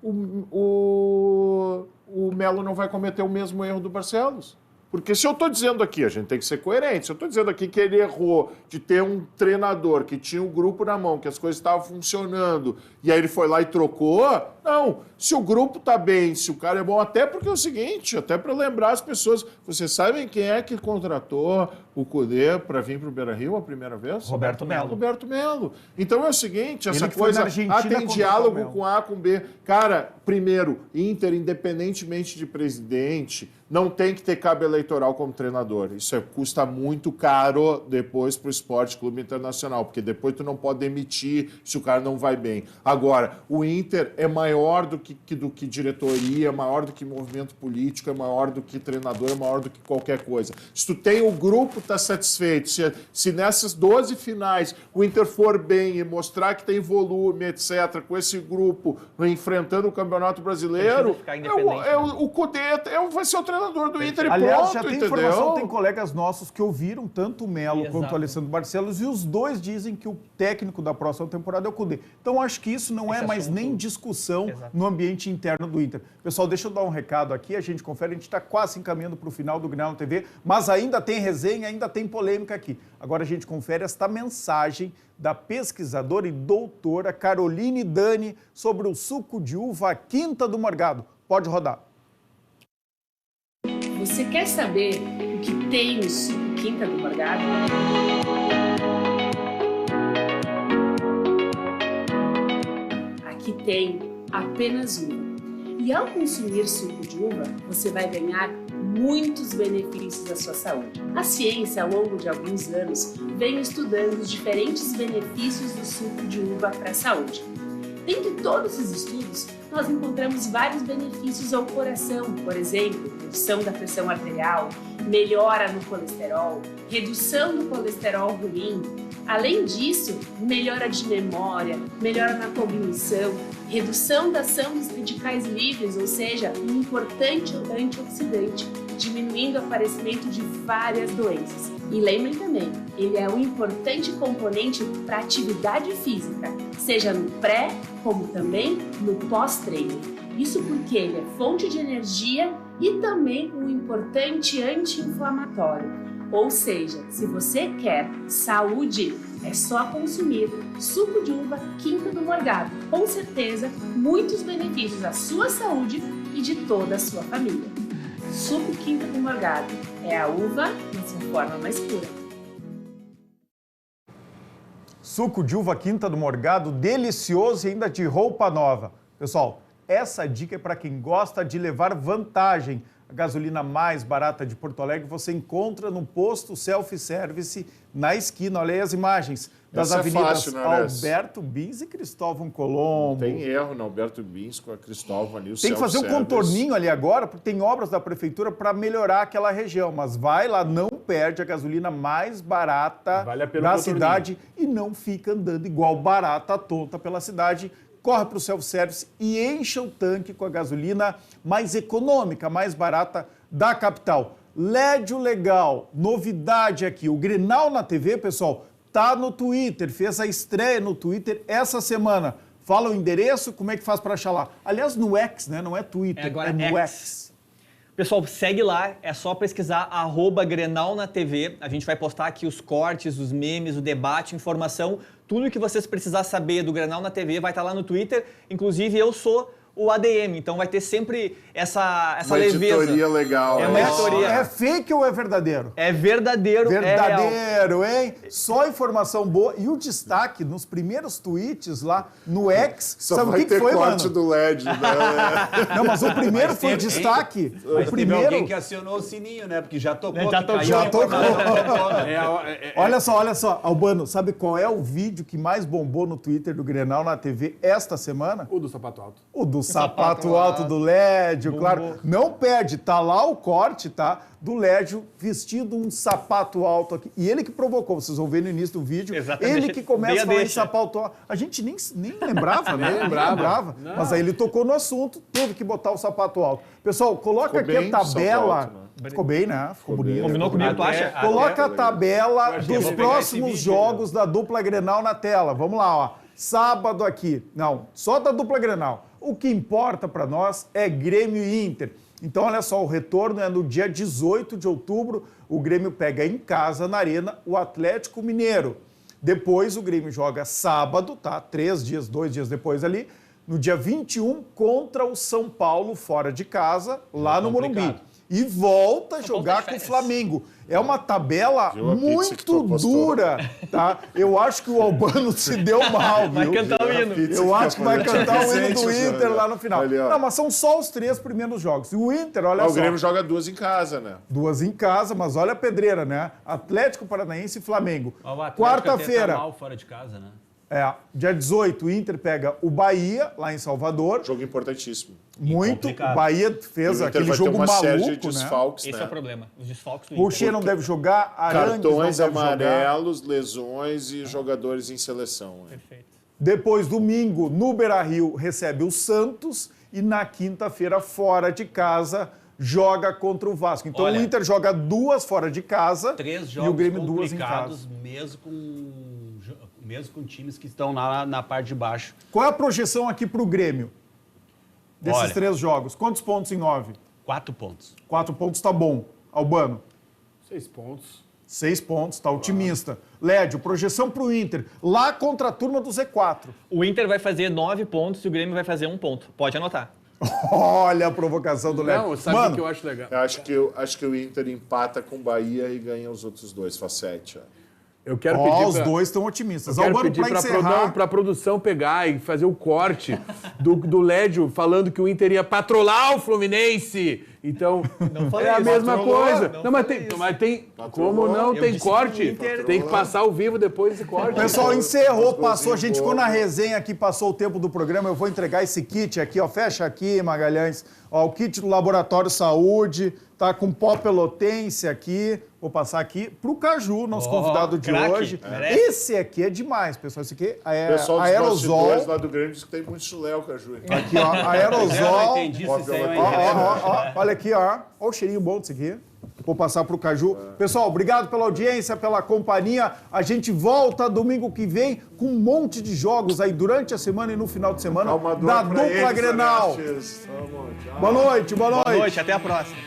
o Melo não vai cometer o mesmo erro do Barcelos. Porque se eu estou dizendo aqui, a gente tem que ser coerente, se eu estou dizendo aqui que ele errou de ter um treinador que tinha um grupo na mão, que as coisas estavam funcionando, e aí ele foi lá e trocou, não, se o grupo está bem, se o cara é bom, até porque é o seguinte, até para lembrar as pessoas, vocês sabem quem é que contratou o Kudê para vir para o Beira-Rio a primeira vez? Roberto Melo. Roberto Melo. Então é o seguinte, essa Ele que foi na coisa, Argentina tem contratou diálogo o Melo. com A, com B. Cara, primeiro, Inter, independentemente de presidente, não tem que ter cabo eleitoral como treinador. Isso custa muito caro depois para o Esporte Clube Internacional, porque depois tu não pode demitir se o cara não vai bem. Agora, o Inter é maior do que diretoria, é maior do que movimento político, é maior do que treinador, é maior do que qualquer coisa. Se tu tem o grupo tá satisfeito, se nessas 12 finais o Inter for bem e mostrar que tem volume, etc., com esse grupo enfrentando o Campeonato Brasileiro, Precisa ficar independente, o Kudê vai ser o treinador do Inter e Aliás, pronto, já tem entendeu? informação, tem colegas nossos que ouviram tanto o Melo Exato. quanto o Alessandro Barcelos e os dois dizem que o técnico da próxima temporada é o Kudê. Então, acho que isso não é Esse mais assunto- nem discussão pressão Exato. no ambiente interno do Inter. Pessoal, deixa eu dar um recado aqui, a gente confere, a gente está quase encaminhando para o final do Grenal na TV, mas ainda tem resenha, ainda tem polêmica aqui. Agora a gente confere esta mensagem da pesquisadora e doutora Caroline Dani sobre o suco de uva Quinta do Morgado. Pode rodar. Você quer saber o que tem no suco Quinta do Morgado? Aqui tem apenas uva. E ao consumir suco de uva, você vai ganhar muitos benefícios à sua saúde. A ciência, ao longo de alguns anos, vem estudando os diferentes benefícios do suco de uva para a saúde. Dentre todos os estudos, nós encontramos vários benefícios ao coração, por exemplo, redução da pressão arterial, melhora no colesterol, redução do colesterol ruim. Além disso, melhora de memória, melhora na cognição, redução da ação dos radicais livres, ou seja, um importante antioxidante, diminuindo o aparecimento de várias doenças. E lembrem também, ele é um importante componente para a atividade física, seja no pré, como também no pós-treino. Isso porque ele é fonte de energia e também um importante anti-inflamatório. Ou seja, se você quer saúde, é só consumir suco de uva Quinta do Morgado. Com certeza, muitos benefícios à sua saúde e de toda a sua família. Suco Quinta do Morgado é a uva na sua forma mais pura. Suco de uva Quinta do Morgado, delicioso e ainda de roupa nova. Pessoal, essa dica é para quem gosta de levar vantagem. A gasolina mais barata de Porto Alegre você encontra no posto self-service na esquina. Olha aí as imagens das Essa é avenidas fácil, né, Alessio? Alberto Bins e Cristóvão Colombo. Tem erro no Alberto Bins com a Cristóvão ali, o Tem que fazer um self-service. contorninho ali agora, porque tem obras da prefeitura para melhorar aquela região. Mas vai lá, não perde a gasolina mais barata Vale a pena da o contorninho. cidade e não fica andando igual barata tonta pela cidade. Corre para o self-service e encha o tanque com a gasolina mais econômica, mais barata da capital. Lédio Legal, novidade aqui. O Grenal na TV, pessoal, tá no Twitter, fez a estreia no Twitter essa semana. Fala o endereço, como é que faz para achar lá? Aliás, no X, né? Não é Twitter, Agora no X. X. Pessoal, segue lá, é só pesquisar @Grenal na TV. A gente vai postar aqui os cortes, os memes, o debate, informação, tudo que vocês precisar saber do Grenal na TV vai estar lá no Twitter. Inclusive, eu sou o ADM, então vai ter sempre essa Uma leveza. editoria legal. É uma editoria. É fake ou é verdadeiro? É verdadeiro, é real. Verdadeiro, hein? Só informação boa. E o destaque nos primeiros tweets lá no X, Só sabe o vai que ter foi, corte mano? do LED, né? Não, mas o primeiro foi teve- destaque. Mas O teve primeiro. alguém que acionou o sininho, né? Porque já tocou. Já que tocou. caiu Já a informação. Olha só, Albano, sabe qual é o vídeo que mais bombou no Twitter do Grenal na TV esta semana? O do sapato alto. O do sapato alto do Lédio, claro. Não perde, tá lá o corte, tá? Do Lédio vestindo um sapato alto aqui. E ele que provocou, vocês vão ver no início do vídeo. Exatamente. Ele que começa Dei a a falar em deixa. sapato alto. A gente nem lembrava, né? Nem lembrava. Não. Mas aí ele tocou no assunto, teve que botar o sapato alto. Pessoal, coloca Ficou aqui a bem o sapato tabela. alto, né? Ficou bem, né? Ficou bonito. Combinou comigo, tu acha? Coloca a tabela Eu acho que eu dos vou pegar esse próximos vídeo, jogos da dupla Grenal na tela. Vamos lá, ó. Sábado aqui. Não, só da dupla Grenal. O que importa para nós é Grêmio e Inter. Então, olha só, o retorno é no dia 18 de outubro. O Grêmio pega em casa, na Arena, o Atlético Mineiro. Depois, o Grêmio joga sábado, tá? 2 dias depois ali. No dia 21, contra o São Paulo, fora de casa, lá no Morumbi. E volta a jogar com o Flamengo. É uma tabela Viu a pizza que tu muito apostou? dura, tá? Eu acho que o Albano se deu mal, Vai viu? cantar o hino. Eu acho que vai cantar o hino do Recente, Inter né? lá no final. Ali, ó. Não, mas são só os 3 primeiros jogos. E o Inter, olha Ah, só, o Grêmio joga 2 em casa, né? 2 em casa, mas olha a pedreira, né? Atlético Paranaense e Flamengo. O Atlético até Quarta-feira, tá mal fora de casa, né? dia 18, o Inter pega o Bahia, lá em Salvador. Jogo importantíssimo. Muito. complicado. O Bahia fez O Inter aquele vai jogo ter uma série de maluco, né? desfalques, Esse né? é o problema. Os desfalques do Rocher Inter. não deve jogar, Arangues Cartões não deve jogar. amarelos, lesões e jogadores em seleção. né? Perfeito. Depois, domingo, no Beira-Rio, recebe o Santos e na quinta-feira, fora de casa, joga contra o Vasco. Então Olha, o Inter joga 2 fora de casa 3 e jogos o Grêmio 2 em casa. complicados, mesmo com times que estão lá na parte de baixo. Qual é a projeção aqui para o Grêmio? desses Olha. 3 jogos? Quantos pontos em 9? 4 pontos. 4 pontos tá bom. Albano? 6 pontos. 6 pontos, tá otimista. Lédio, projeção pro Inter, lá contra a turma do Z4. O Inter vai fazer 9 pontos e o Grêmio vai fazer 1 ponto. Pode anotar. Olha a provocação do Lédio. Não, sabe o que eu acho legal? Acho que o Inter empata com o Bahia e ganha os outros 2, faz 7. Eu quero pedir Os pra- dois estão otimistas. Eu quero Albano, pedir pra pra, encerrar... pra produção pegar e fazer o corte do Lédio falando que o Inter ia patrolar o Fluminense. Então, falei é a isso. mesma Patrolou? coisa. Não Não, mas falei tem, isso. mas tem como não Eu tem disse que corte? o Inter- Tem que passar ao vivo depois desse corte. O pessoal encerrou, passou, a gente ficou na boa. resenha aqui, passou o tempo do programa. Eu vou entregar esse kit aqui, ó. Fecha aqui, Magalhães. Ó, o kit do Laboratório Saúde, tá com pó pelotense aqui. Vou passar aqui pro Caju, nosso convidado de craque, hoje. merece. Esse aqui é demais, pessoal. Esse aqui O é pessoal dos aerosol. bastidores lá do Grêmio diz que tem muito chulé, o Caju. Aqui, ó, Eu aerosol. não entendi se isso aí é uma Ó, ó, indireta. ó, ó, olha aqui, ó. Ó o cheirinho bom disso aqui. Vou passar pro Caju. Pessoal, obrigado pela audiência, pela companhia. A gente volta domingo que vem com um monte de jogos aí durante a semana e no final de semana Calma, da pra dupla eles, Grenal. aliás. Vamos, tchau. Boa noite, boa noite. Boa noite, até a próxima.